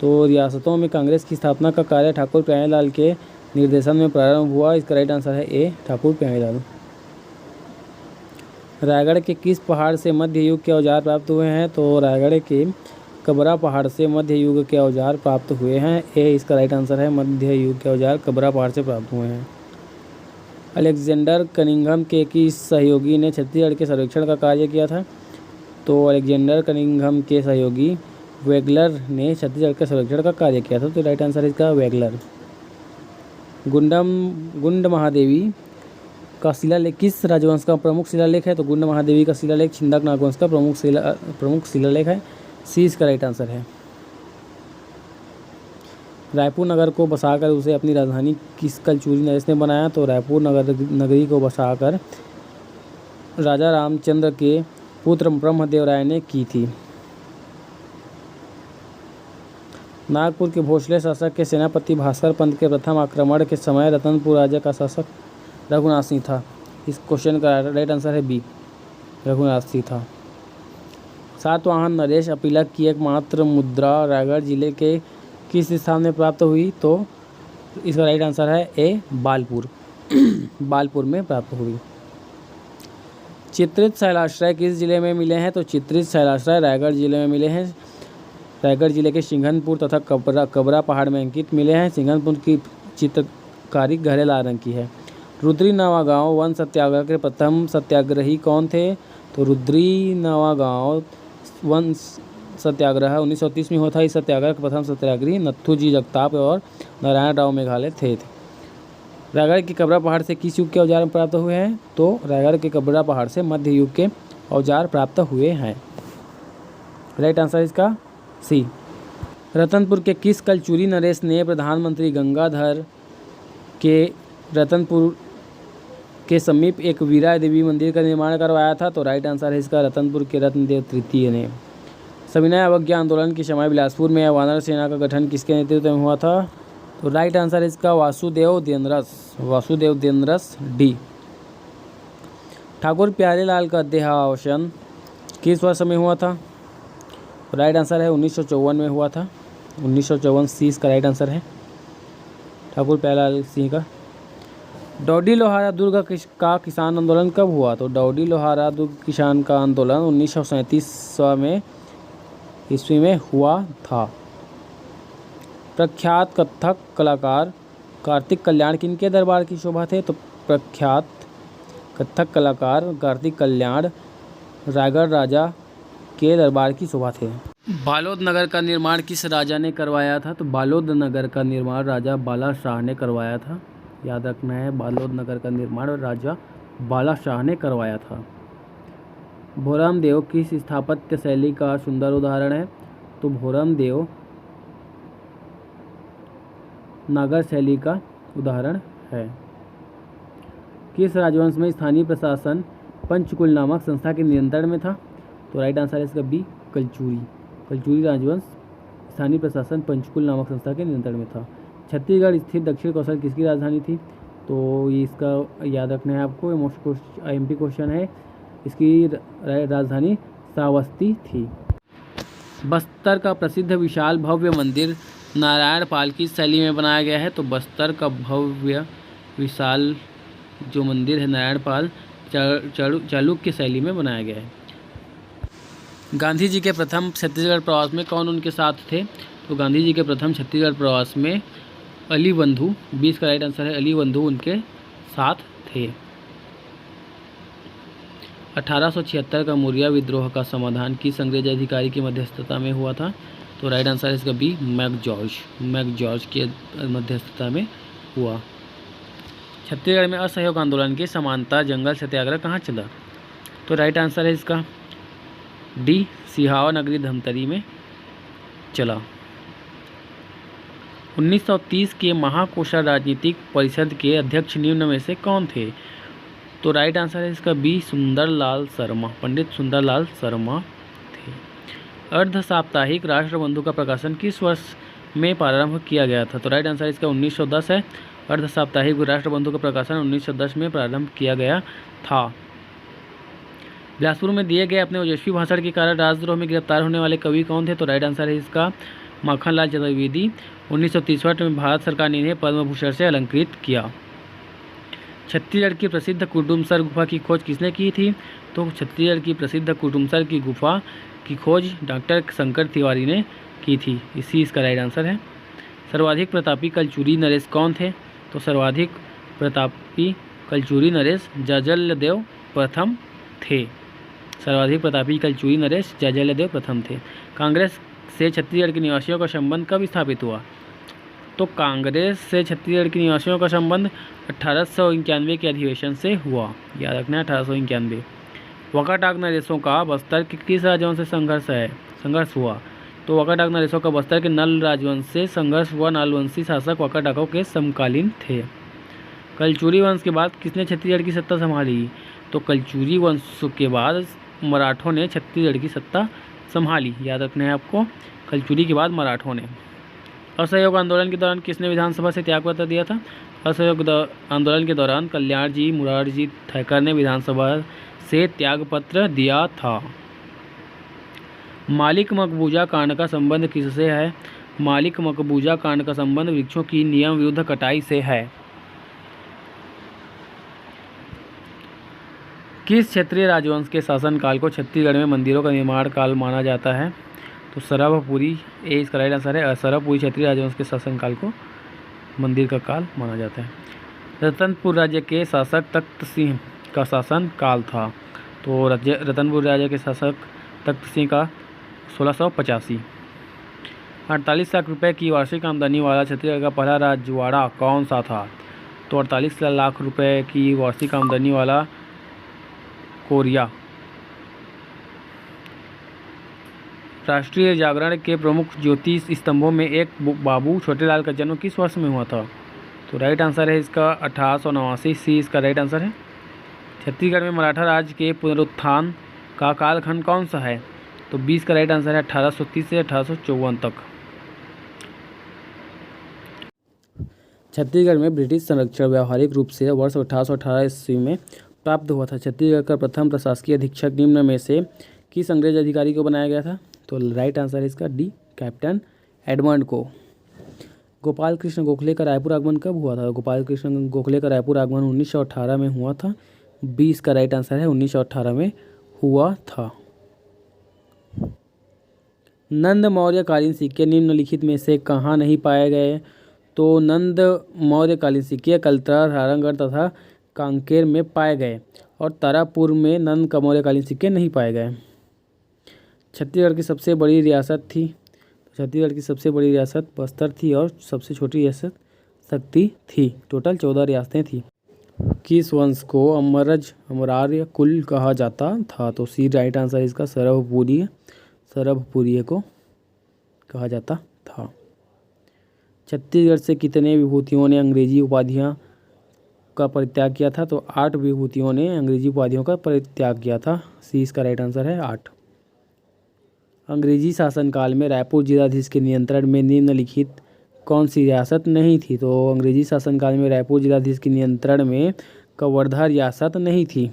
तो रियासतों में कांग्रेस की स्थापना का कार्य ठाकुर प्यारेलाल के निर्देशन में प्रारंभ हुआ। इसका राइट आंसर है ए ठाकुर प्यारेलाल। रायगढ़ के किस पहाड़ से मध्य युग के औजार प्राप्त हुए हैं? तो रायगढ़ के कबरा पहाड़ से मध्य युग के औजार प्राप्त हुए हैं। ए इसका राइट आंसर है मध्य युग के औजार कबरा पहाड़ से प्राप्त हुए हैं। अलेक्जेंडर कनिंघम के किस सहयोगी ने छत्तीसगढ़ के सर्वेक्षण का कार्य किया था? तो अलेक्जेंडर कनिंघम के सहयोगी वेगलर ने छत्तीसगढ़ के सर्वेक्षण का कार्य किया था। तो राइट आंसर है इसका वेगलर। गुंड महादेवी का शिलालेख किस राजवंश का प्रमुख शिलालेख है? तो गुंड महादेवी का शिलालेख छिंदक नागवंश का प्रमुख शिलालेख है। सी इसका राइट आंसर है। रायपुर नगर को बसाकर उसे अपनी राजधानी किस कलचुरी नरेश ने बनाया? तो रायपुर नगरी को बसाकर राजा रामचंद्र के पुत्र ब्रह्मदेव राय ने की थी। नागपुर के भोसले शासक के सेनापति भास्कर पंत के प्रथम आक्रमण के समय रतनपुर राज्य का शासक रघुनाथ सिंह था। इस क्वेश्चन का राइट आंसर है बी रघुनाथ सिंह था। सातवाहन नरेश अपीलक की एकमात्र मुद्रा रायगढ़ जिले के किस स्थान में प्राप्त हुई? तो इसका राइट आंसर है ए बालपुर। बालपुर में प्राप्त हुई। चित्रित शैलाश्रय किस जिले में मिले हैं? तो चित्रित शैलाश्रय रायगढ़ जिले में मिले हैं। रायगढ़ जिले के सिंघनपुर तथा कबरा पहाड़ में अंकित मिले हैं। सिंघनपुर की चित्रकारी गहरे लाल रंग की है। रुद्री नवागांव वन सत्याग्रह के प्रथम सत्याग्रही कौन थे? तो रुद्री नवागांव वन सत्याग्रह 1930 में हुआ था। इस सत्याग्रह के प्रथम सत्याग्रही नथुजी जगताप और नारायण राव मेघालय थे। रायगढ़ के कबरा पहाड़ से किस युग के औजार प्राप्त हुए हैं? तो रायगढ़ के कबरा पहाड़ से मध्य युग के औजार प्राप्त हुए हैं। राइट आंसर इसका सी। रतनपुर के किस कलचुरी नरेश ने प्रधानमंत्री गंगाधर के रतनपुर के समीप एक वीरा देवी मंदिर का निर्माण करवाया था? तो राइट आंसर है इसका रतनपुर के रत्नदेव तृतीय ने। सविनय अवज्ञा आंदोलन के समय बिलासपुर में वानर सेना का गठन किसके नेतृत्व में हुआ था? तो राइट आंसर है इसका वासुदेव देवनरस डी। ठाकुर प्यारेलाल का देहावसान किस वर्ष में हुआ था? राइट आंसर है 1954 में हुआ था। 1954 सी इसका राइट आंसर है ठाकुर प्यारेलाल सिंह का। डौडी लोहारा दुर्ग का किसान आंदोलन कब हुआ? तो डौडी लोहारा दुर्ग किसान का आंदोलन 1937 ईस्वी में हुआ था। प्रख्यात कथक कलाकार कार्तिक कल्याण किनके दरबार की शोभा थे? तो प्रख्यात कथक कलाकार कार्तिक कल्याण रायगढ़ राजा के दरबार की शोभा थे। बालोद नगर का निर्माण किस राजा ने करवाया था? तो बालोद नगर का निर्माण राजा बाला शाह ने करवाया था। याद रखना है, बालोद नगर का निर्माण राजा बाला शाह ने करवाया था। भोरम देव किस स्थापत्य शैली का सुंदर उदाहरण है? तो भोरम देव नागर शैली का उदाहरण है। किस राजवंश में स्थानीय प्रशासन पंचकुल नामक संस्था के नियंत्रण में था? तो राइट आंसर है इसका बी कलचुरी राजवंश स्थानीय प्रशासन पंचकुल नामक संस्था के नियंत्रण में था। छत्तीसगढ़ स्थित दक्षिण कौशल किसकी राजधानी थी? तो ये इसका याद रखना है आपको, मोस्ट IMP क्वेश्चन है। इसकी राजधानी श्रावस्ती थी। बस्तर का प्रसिद्ध विशाल भव्य मंदिर नारायण पाल की शैली में बनाया गया है? तो बस्तर का भव्य विशाल जो मंदिर है नारायण पाल चालुक्य शैली में बनाया गया है। गांधी जी के प्रथम छत्तीसगढ़ प्रवास में कौन उनके साथ थे? तो गांधी जी के प्रथम छत्तीसगढ़ प्रवास में अली बंधु 20 का राइट आंसर है अली बंधु उनके साथ थे। 1876 का मुरिया विद्रोह का समाधान किस अंग्रेज अधिकारी की मध्यस्थता में हुआ था? तो राइट आंसर है इसका बी मैकजॉर्ज की मध्यस्थता में हुआ। छत्तीसगढ़ में असहयोग आंदोलन के समांतर जंगल सत्याग्रह कहाँ चला? तो राइट आंसर है इसका डी सिहावा नगरी धमतरी में चला। 1930 के महाकोशा राजनीतिक परिषद के अध्यक्ष निम्न में से कौन थे? तो राइट आंसर है इसका बी पंडित सुंदरलाल शर्मा थे। अर्ध साप्ताहिक राष्ट्रबंधु का प्रकाशन किस वर्ष में प्रारंभ किया गया था? तो राइट आंसर इसका 1910 है। अर्ध साप्ताहिक राष्ट्रबंधु का प्रकाशन 1910 में प्रारंभ किया गया था। बिलासपुर में दिए गए अपने ओजस्वी भाषण के कारण राजद्रोह में गिरफ्तार होने वाले कवि कौन थे? तो राइट आंसर है इसका माखनलाल चतुर्वेदी। 1963 में भारत सरकार ने इन्हें पद्म भूषण से अलंकृत किया। छत्तीसगढ़ की प्रसिद्ध कुडुमसर गुफा की खोज किसने की थी? तो छत्तीसगढ़ की प्रसिद्ध कुडुमसर की गुफा की खोज डॉक्टर शंकर तिवारी ने की थी। इसी इसका राइट आंसर है। सर्वाधिक प्रतापी कलचुरी नरेश कौन थे? तो सर्वाधिक प्रतापी कलचुरी नरेश जाजलदेव प्रथम थे। सर्वाधिक प्रतापी कलचुरी नरेश जाजलदेव प्रथम थे। कांग्रेस से छत्तीसगढ़ के निवासियों का संबंध कब स्थापित हुआ? तो कांग्रेस से छत्तीसगढ़ के निवासियों का संबंध 1891 के अधिवेशन से हुआ। याद रखना है 1891। वाकाटाक नरेशों का बस्तर के किस राजवंश से संघर्ष हुआ? तो वाकाटाक नरेशों का बस्तर के नल राजवंश से संघर्ष हुआ। नलवंशी शासक वाकाटाकों के समकालीन थे। कलचुरी वंश के बाद किसने छत्तीसगढ़ की सत्ता संभाली? तो कलचुरी वंश के बाद मराठों ने छत्तीसगढ़ की सत्ता संभाली। याद रखना है आपको, कलचुरी के बाद मराठों ने। असहयोग आंदोलन के दौरान किसने विधानसभा से त्यागपत्र दिया था? असहयोग आंदोलन के दौरान कल्याण मुरारजी ठक्कर ने विधानसभा से त्यागपत्र दिया था। मालिक मकबूजा कांड का संबंध किससे है? मालिक मकबूजा कांड का संबंध वृक्षों की नियम विरुद्ध कटाई से है। किस क्षेत्रीय राजवंश के शासनकाल को छत्तीसगढ़ में मंदिरों का निर्माण काल माना जाता है? तो सरभपुरी, ए इसका राइट आंसर है। सरभपुरी क्षेत्रीय राजवंश के शासनकाल को मंदिर का काल माना जाता है। रतनपुर राज्य के शासक तख्त सिंह का शासन काल था। तो रतनपुर राज्य के शासक तख्त सिंह का 1685। 48 लाख रुपए की वार्षिक आमदनी वाला छत्तीसगढ़ का पहला राजवाड़ा कौन सा था? तो 48 लाख रुपए की वार्षिक आमदनी वाला कोरिया। राष्ट्रीय जागरण के प्रमुख ज्योतिष स्तंभों में एक बाबू छोटेलाल का जन्म किस वर्ष में हुआ था? तो राइट आंसर है इसका 1889। सी इसका राइट आंसर है। छत्तीसगढ़ में मराठा राज्य के पुनरुत्थान का कालखंड कौन सा है? तो 20 का राइट आंसर है 1830 से 1854 तक। छत्तीसगढ़ में ब्रिटिश संरक्षण व्यावहारिक रूप से वर्ष 1818 ईस्वी में प्राप्त हुआ था। छत्तीसगढ़ का प्रथम प्रशासकीय अधीक्षक निम्न में से किस अंग्रेज अधिकारी को बनाया गया था? तो राइट आंसर है इसका डी, कैप्टन एडमंड को। गोपाल कृष्ण गोखले का रायपुर आगमन कब हुआ था? गोपाल कृष्ण गोखले का रायपुर आगमन 1918 में हुआ था। 20 का राइट आंसर है 1918 में हुआ था। नंद मौर्यकालीन सिक्के निम्नलिखित में से कहाँ नहीं पाए गए? तो नंद मौर्यकालीन सिक्के कलतरा, नारायणगढ़ तथा कांकेर में पाए गए और तारापुर में नंद का मौर्यकालीन सिक्के नहीं पाए गए। छत्तीसगढ़ की सबसे बड़ी रियासत थी। छत्तीसगढ़ की सबसे बड़ी रियासत बस्तर थी और सबसे छोटी रियासत शक्ति थी। टोटल 14 रियासतें थी। किस वंश को अमरार्य कुल कहा जाता था? तो सी राइट आंसर इसका सरभपुरी को कहा जाता था। छत्तीसगढ़ से कितने विभूतियों ने अंग्रेजी उपाधियां का परित्याग किया था? तो 8 विभूतियों ने अंग्रेजी उपाधियों का परित्याग किया था। सी इसका राइट आंसर है 8। अंग्रेजी शासनकाल में रायपुर जिलाधीश के नियंत्रण में निम्नलिखित कौन सी रियासत नहीं थी? तो अंग्रेजी शासनकाल में रायपुर जिलाधीश के नियंत्रण में कवर्धा रियासत नहीं थी।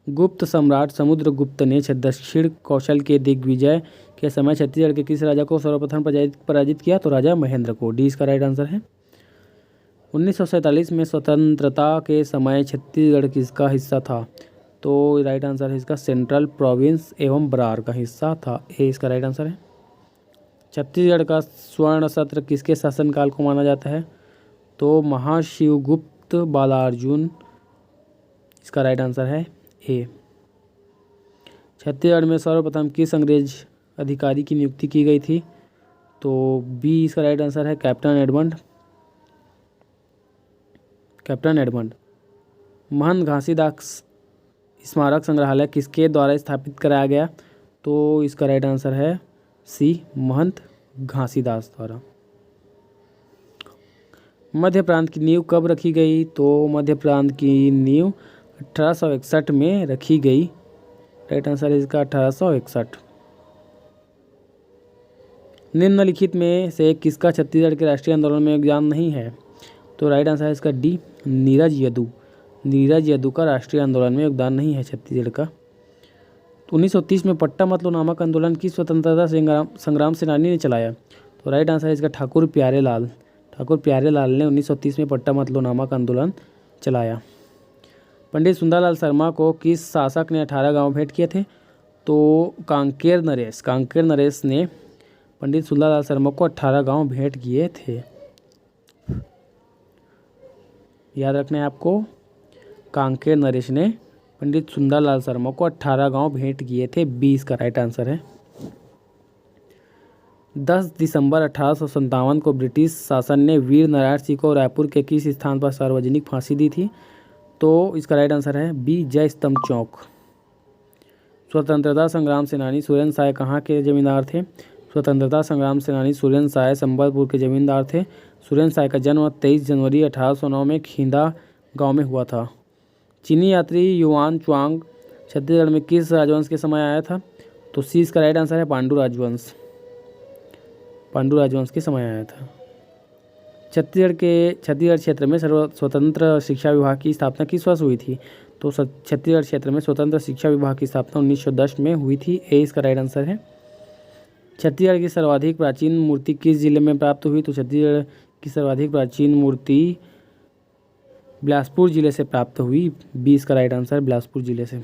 गुप्त सम्राट समुद्रगुप्त ने दक्षिण कौशल के दिग्विजय के समय छत्तीसगढ़ के किस राजा को सर्वप्रथम पराजित किया? तो राजा महेंद्र को। डी इसका राइट आंसर है। 1947 में स्वतंत्रता के समय छत्तीसगढ़ किसका हिस्सा था? तो राइट आंसर है इसका सेंट्रल प्रोविंस एवं बरार का हिस्सा था। ए इसका राइट आंसर है। छत्तीसगढ़ का स्वर्ण सत्र किसके शासनकाल को माना जाता है? तो महाशिवगुप्त बालार्जुन, इसका राइट आंसर है ए। छत्तीसगढ़ में सर्वप्रथम किस अंग्रेज अधिकारी की नियुक्ति की गई थी? तो बी इसका राइट आंसर है कैप्टन एडमंड। महंत घासीदास स्मारक संग्रहालय किसके द्वारा स्थापित कराया गया? तो इसका राइट आंसर है सी, महंत घासीदास द्वारा। मध्य प्रांत की नींव कब रखी गई? तो मध्य प्रांत की नींव 1861 में रखी गई। राइट आंसर है इसका 1861। निम्नलिखित में से किसका छत्तीसगढ़ के राष्ट्रीय आंदोलन में योगदान नहीं है? तो राइट आंसर है इसका डी, नीरज यदु का राष्ट्रीय आंदोलन में योगदान नहीं है छत्तीसगढ़ का। 1930 में पट्टा मत लो नामक आंदोलन की स्वतंत्रता संग्राम सेनानी ने चलाया? तो राइट आंसर है इसका ठाकुर प्यारेलाल ने 1930 में पट्टा मत लो नामक आंदोलन चलाया। पंडित सुंदरलाल शर्मा को किस शासक ने 18 गांव भेंट किए थे? तो कांकेर नरेश ने पंडित सुंदरलाल शर्मा को 18 गांव भेंट किए थे। याद रखना है आपको, कांकेर नरेश ने पंडित सुंदरलाल शर्मा को 18 गांव भेंट किए थे। 20 का राइट आंसर है। 10 दिसंबर 1857 को ब्रिटिश शासन ने वीर नारायण सिंह को रायपुर के किस स्थान पर सार्वजनिक फांसी दी थी? तो इसका राइट आंसर है बी, जय स्तंभ चौक। स्वतंत्रता संग्राम सेनानी सुरेंद्र साय कहाँ के जमींदार थे? स्वतंत्रता संग्राम सेनानी सुरेंद्र साय संबलपुर के जमींदार थे। सुरेंद्र साय का जन्म 23 जनवरी 1809 में खींदा गांव में हुआ था। चीनी यात्री युआन च्वांग छत्तीसगढ़ में किस राजवंश के समय आया था? तो सी इसका राइट आंसर है पांडु राजवंश के समय आया था। छत्तीसगढ़ क्षेत्र में स्वतंत्र शिक्षा विभाग की स्थापना किस वर्ष हुई थी? तो छत्तीसगढ़ क्षेत्र में स्वतंत्र शिक्षा विभाग की स्थापना 1910 में हुई थी। ए इसका राइट आंसर है। छत्तीसगढ़ की सर्वाधिक प्राचीन मूर्ति किस जिले में प्राप्त हुई? तो छत्तीसगढ़ की सर्वाधिक प्राचीन मूर्ति बिलासपुर जिले से प्राप्त हुई। 20 का राइट आंसर बिलासपुर जिले से।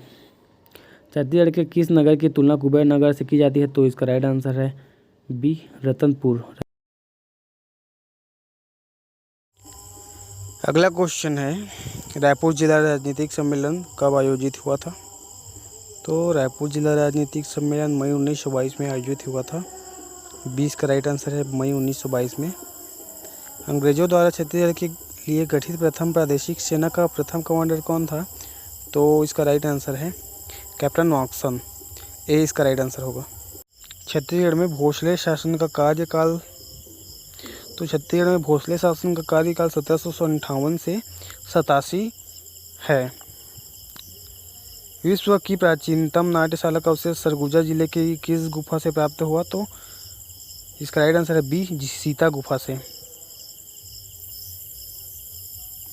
छत्तीसगढ़ के किस नगर की तुलना कुबेर नगर से की जाती है? तो इसका राइट आंसर है बी रतनपुर। अगला क्वेश्चन है, रायपुर जिला राजनीतिक सम्मेलन कब आयोजित हुआ था? तो रायपुर जिला राजनीतिक सम्मेलन मई 1922 में आयोजित हुआ था। 20 का राइट आंसर है मई 1922 में। अंग्रेजों द्वारा छत्तीसगढ़ के लिए गठित प्रथम प्रादेशिक सेना का प्रथम कमांडर कौन था? तो इसका राइट आंसर है कैप्टन नॉक्सन। ए इसका राइट आंसर होगा। छत्तीसगढ़ में भोसले शासन का कार्यकाल, तो छत्तीसगढ़ में भोसले शासन का कार्यकाल 1758 से 87 है। विश्व की प्राचीनतम नाट्यशाला का अवशेष सरगुजा जिले के किस गुफा से प्राप्त हुआ? तो इसका राइट आंसर है बी सीता गुफा से।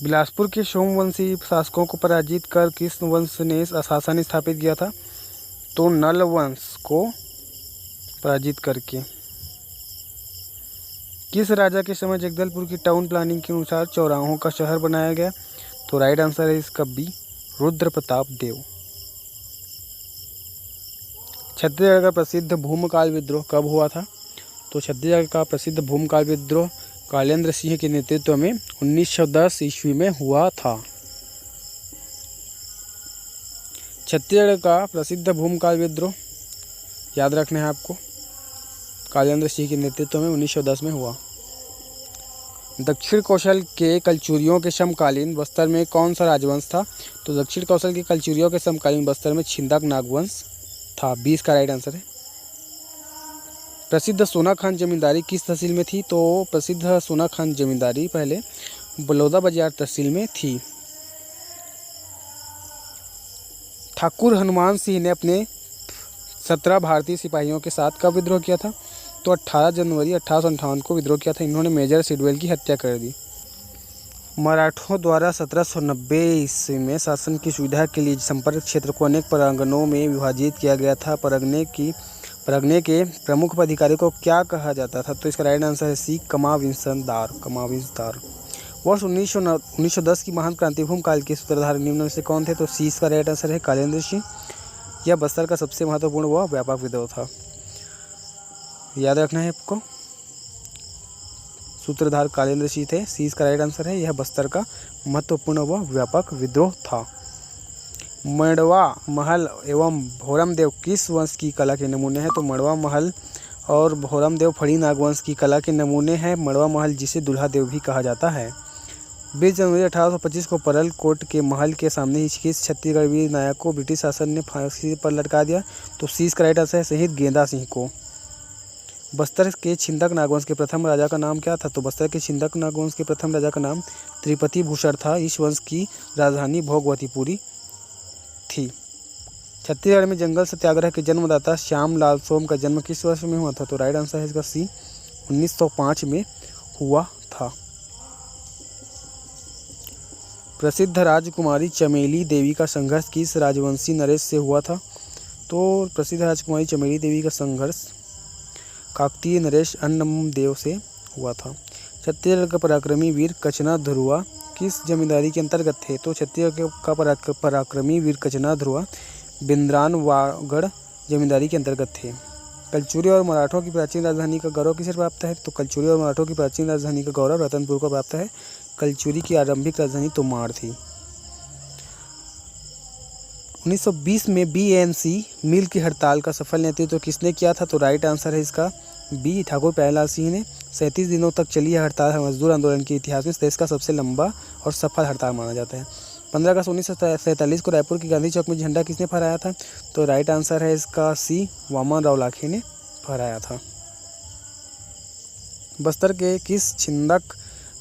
बिलासपुर के सोमवंशी शासकों को पराजित कर किस वंश ने शासन स्थापित किया था? तो नल वंश को पराजित करके। किस राजा के समय जगदलपुर की टाउन प्लानिंग के अनुसार चौराहों का शहर बनाया गया? तो राइट आंसर है इसका बी रुद्र प्रताप देव। छत्तीसगढ़ का प्रसिद्ध भूमकाल विद्रोह कब हुआ था? तो छत्तीसगढ़ का प्रसिद्ध भूमकाल विद्रोह कालेंद्र सिंह के नेतृत्व में 1910 ईस्वी में हुआ था। छत्तीसगढ़ का प्रसिद्ध भूमकाल विद्रोह याद रखना है आपको, कालेंद्र सिंह के नेतृत्व में 1910 में हुआ। दक्षिण कौशल के कलचुरियों के समकालीन बस्तर में कौन सा राजवंश था? तो दक्षिण कौशल के कलचुरियों के समकालीन बस्तर में छिंदक नागवंश था। 20 का राइट आंसर है। प्रसिद्ध सोनाखान जमींदारी किस तहसील में थी? तो प्रसिद्ध सोनाखान जमींदारी पहले बलौदा बाजार तहसील में थी। ठाकुर हनुमान सिंह ने अपने 17 भारतीय सिपाहियों के साथ कब विद्रोह किया था? तो 18 जनवरी 1858 को विद्रोह किया था। इन्होंने मेजर सिडवेल की हत्या कर दी। मराठों द्वारा 1790 ईस्वी में शासन की सुविधा के लिए संपर्क क्षेत्र को अनेक परागणों में विभाजित किया गया था। परगने के प्रमुख अधिकारी को क्या कहा जाता था? तो इसका राइट आंसर है सी कमाविंसदार। वर्ष 1910 की महान क्रांति भूमकाल के सूत्रधार निम्न में से कौन थे? तो सी इसका राइट आंसर है कालेंद्र सिंह। यह बस्तर का सबसे महत्वपूर्ण व व्यापक विद्रोह था। याद रखना है आपको, सूत्रधार कालेंद्र सिंह थे। सी इसका राइट आंसर है। यह बस्तर का महत्वपूर्ण व व्यापक विद्रोह था। मड़वा महल एवं भोरमदेव किस वंश की कला के नमूने हैं? तो मड़वा महल और भोरमदेव फड़ी नागवंश की कला के नमूने हैं। मड़वा महल जिसे दुल्हा देव भी कहा जाता है। 20 जनवरी 1825 को परल कोट के महल के सामने ही किस छत्तीसगढ़ वीर नायक को ब्रिटिश शासन ने फांसी पर लटका दिया? तो सी इसका राइट आंसर है शहीद गेंदा सिंह को। बस्तर के छिंदक नागवंश के प्रथम राजा का नाम क्या था? तो बस्तर के छिंदक नागवंश के प्रथम राजा का नाम त्रिपति भूषण था। इस वंश की राजधानी भोगवतीपुरी थी। छत्तीसगढ़ में जंगल सत्याग्रह के जन्मदाता श्याम लाल सोम का जन्म किस वर्ष में हुआ था? तो राइट आंसर है इसका सी 1905 में हुआ था। प्रसिद्ध राजकुमारी चमेली देवी का संघर्ष किस राजवंशी नरेश से हुआ था? तो प्रसिद्ध राजकुमारी चमेली देवी का संघर्ष काकतीय नरेश अन्नमदेव से हुआ था। छत्तीसगढ़ का पराक्रमी वीर कचना धुरुआ किस जमींदारी के अंतर्गत थे? तो छत्तीसगढ़ का पराक्रमी वीर कचना धुरुआ बिंद्रानवागढ़ जमींदारी के अंतर्गत थे। कलचुरी और मराठों की प्राचीन राजधानी का गौरव किसे प्राप्त है? तो कलचुरी और मराठों की प्राचीन राजधानी का गौरव रतनपुर को प्राप्त है। कलचुरी की आरंभिक राजधानी तोमाड़ थी। 1920 में बीएमसी मिल की हड़ताल का सफल नेतृत्व किसने किया था? तो राइट आंसर है इसका बी ठाकुर प्यारेलाल सिंह ने। 37 दिनों तक चली यह हड़ताल मजदूर आंदोलन के इतिहास में देश का सबसे लंबा और सफल हड़ताल माना जाता है। 15 अगस्त 1947 को रायपुर के गांधी चौक में झंडा किसने फहराया था? तो राइट आंसर है इसका सी वामन राव लाखे ने फहराया था। बस्तर के किस छिंदक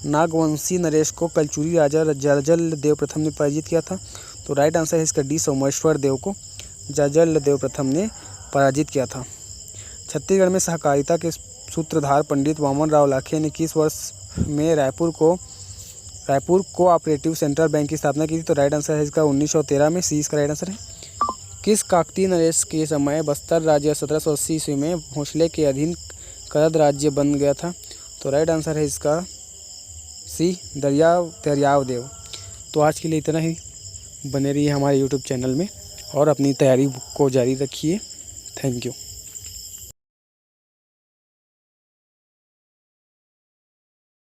नागवंशी नरेश को कलचुरी राजा जर्जल देव प्रथम ने पराजित किया था? तो राइट आंसर है इसका डी सोमेश्वर देव को जर्जल देव प्रथम ने पराजित किया था। छत्तीसगढ़ में सहकारिता के सूत्रधार पंडित वामन राव लाखे ने किस वर्ष में रायपुर कोऑपरेटिव सेंट्रल बैंक की स्थापना की थी? तो राइट आंसर है इसका 1913 में। सी इसका राइट आंसर है। किस काकतीय नरेश के समय बस्तर राज्य 1780 ईस्वी में भोसले के अधीन कदद राज्य बन गया था? तो राइट आंसर है इसका सी, दर्याव देव। तो आज के लिए इतना ही। बने रहिए हमारे यूट्यूब चैनल में और अपनी तैयारी को जारी रखिए। Thank you.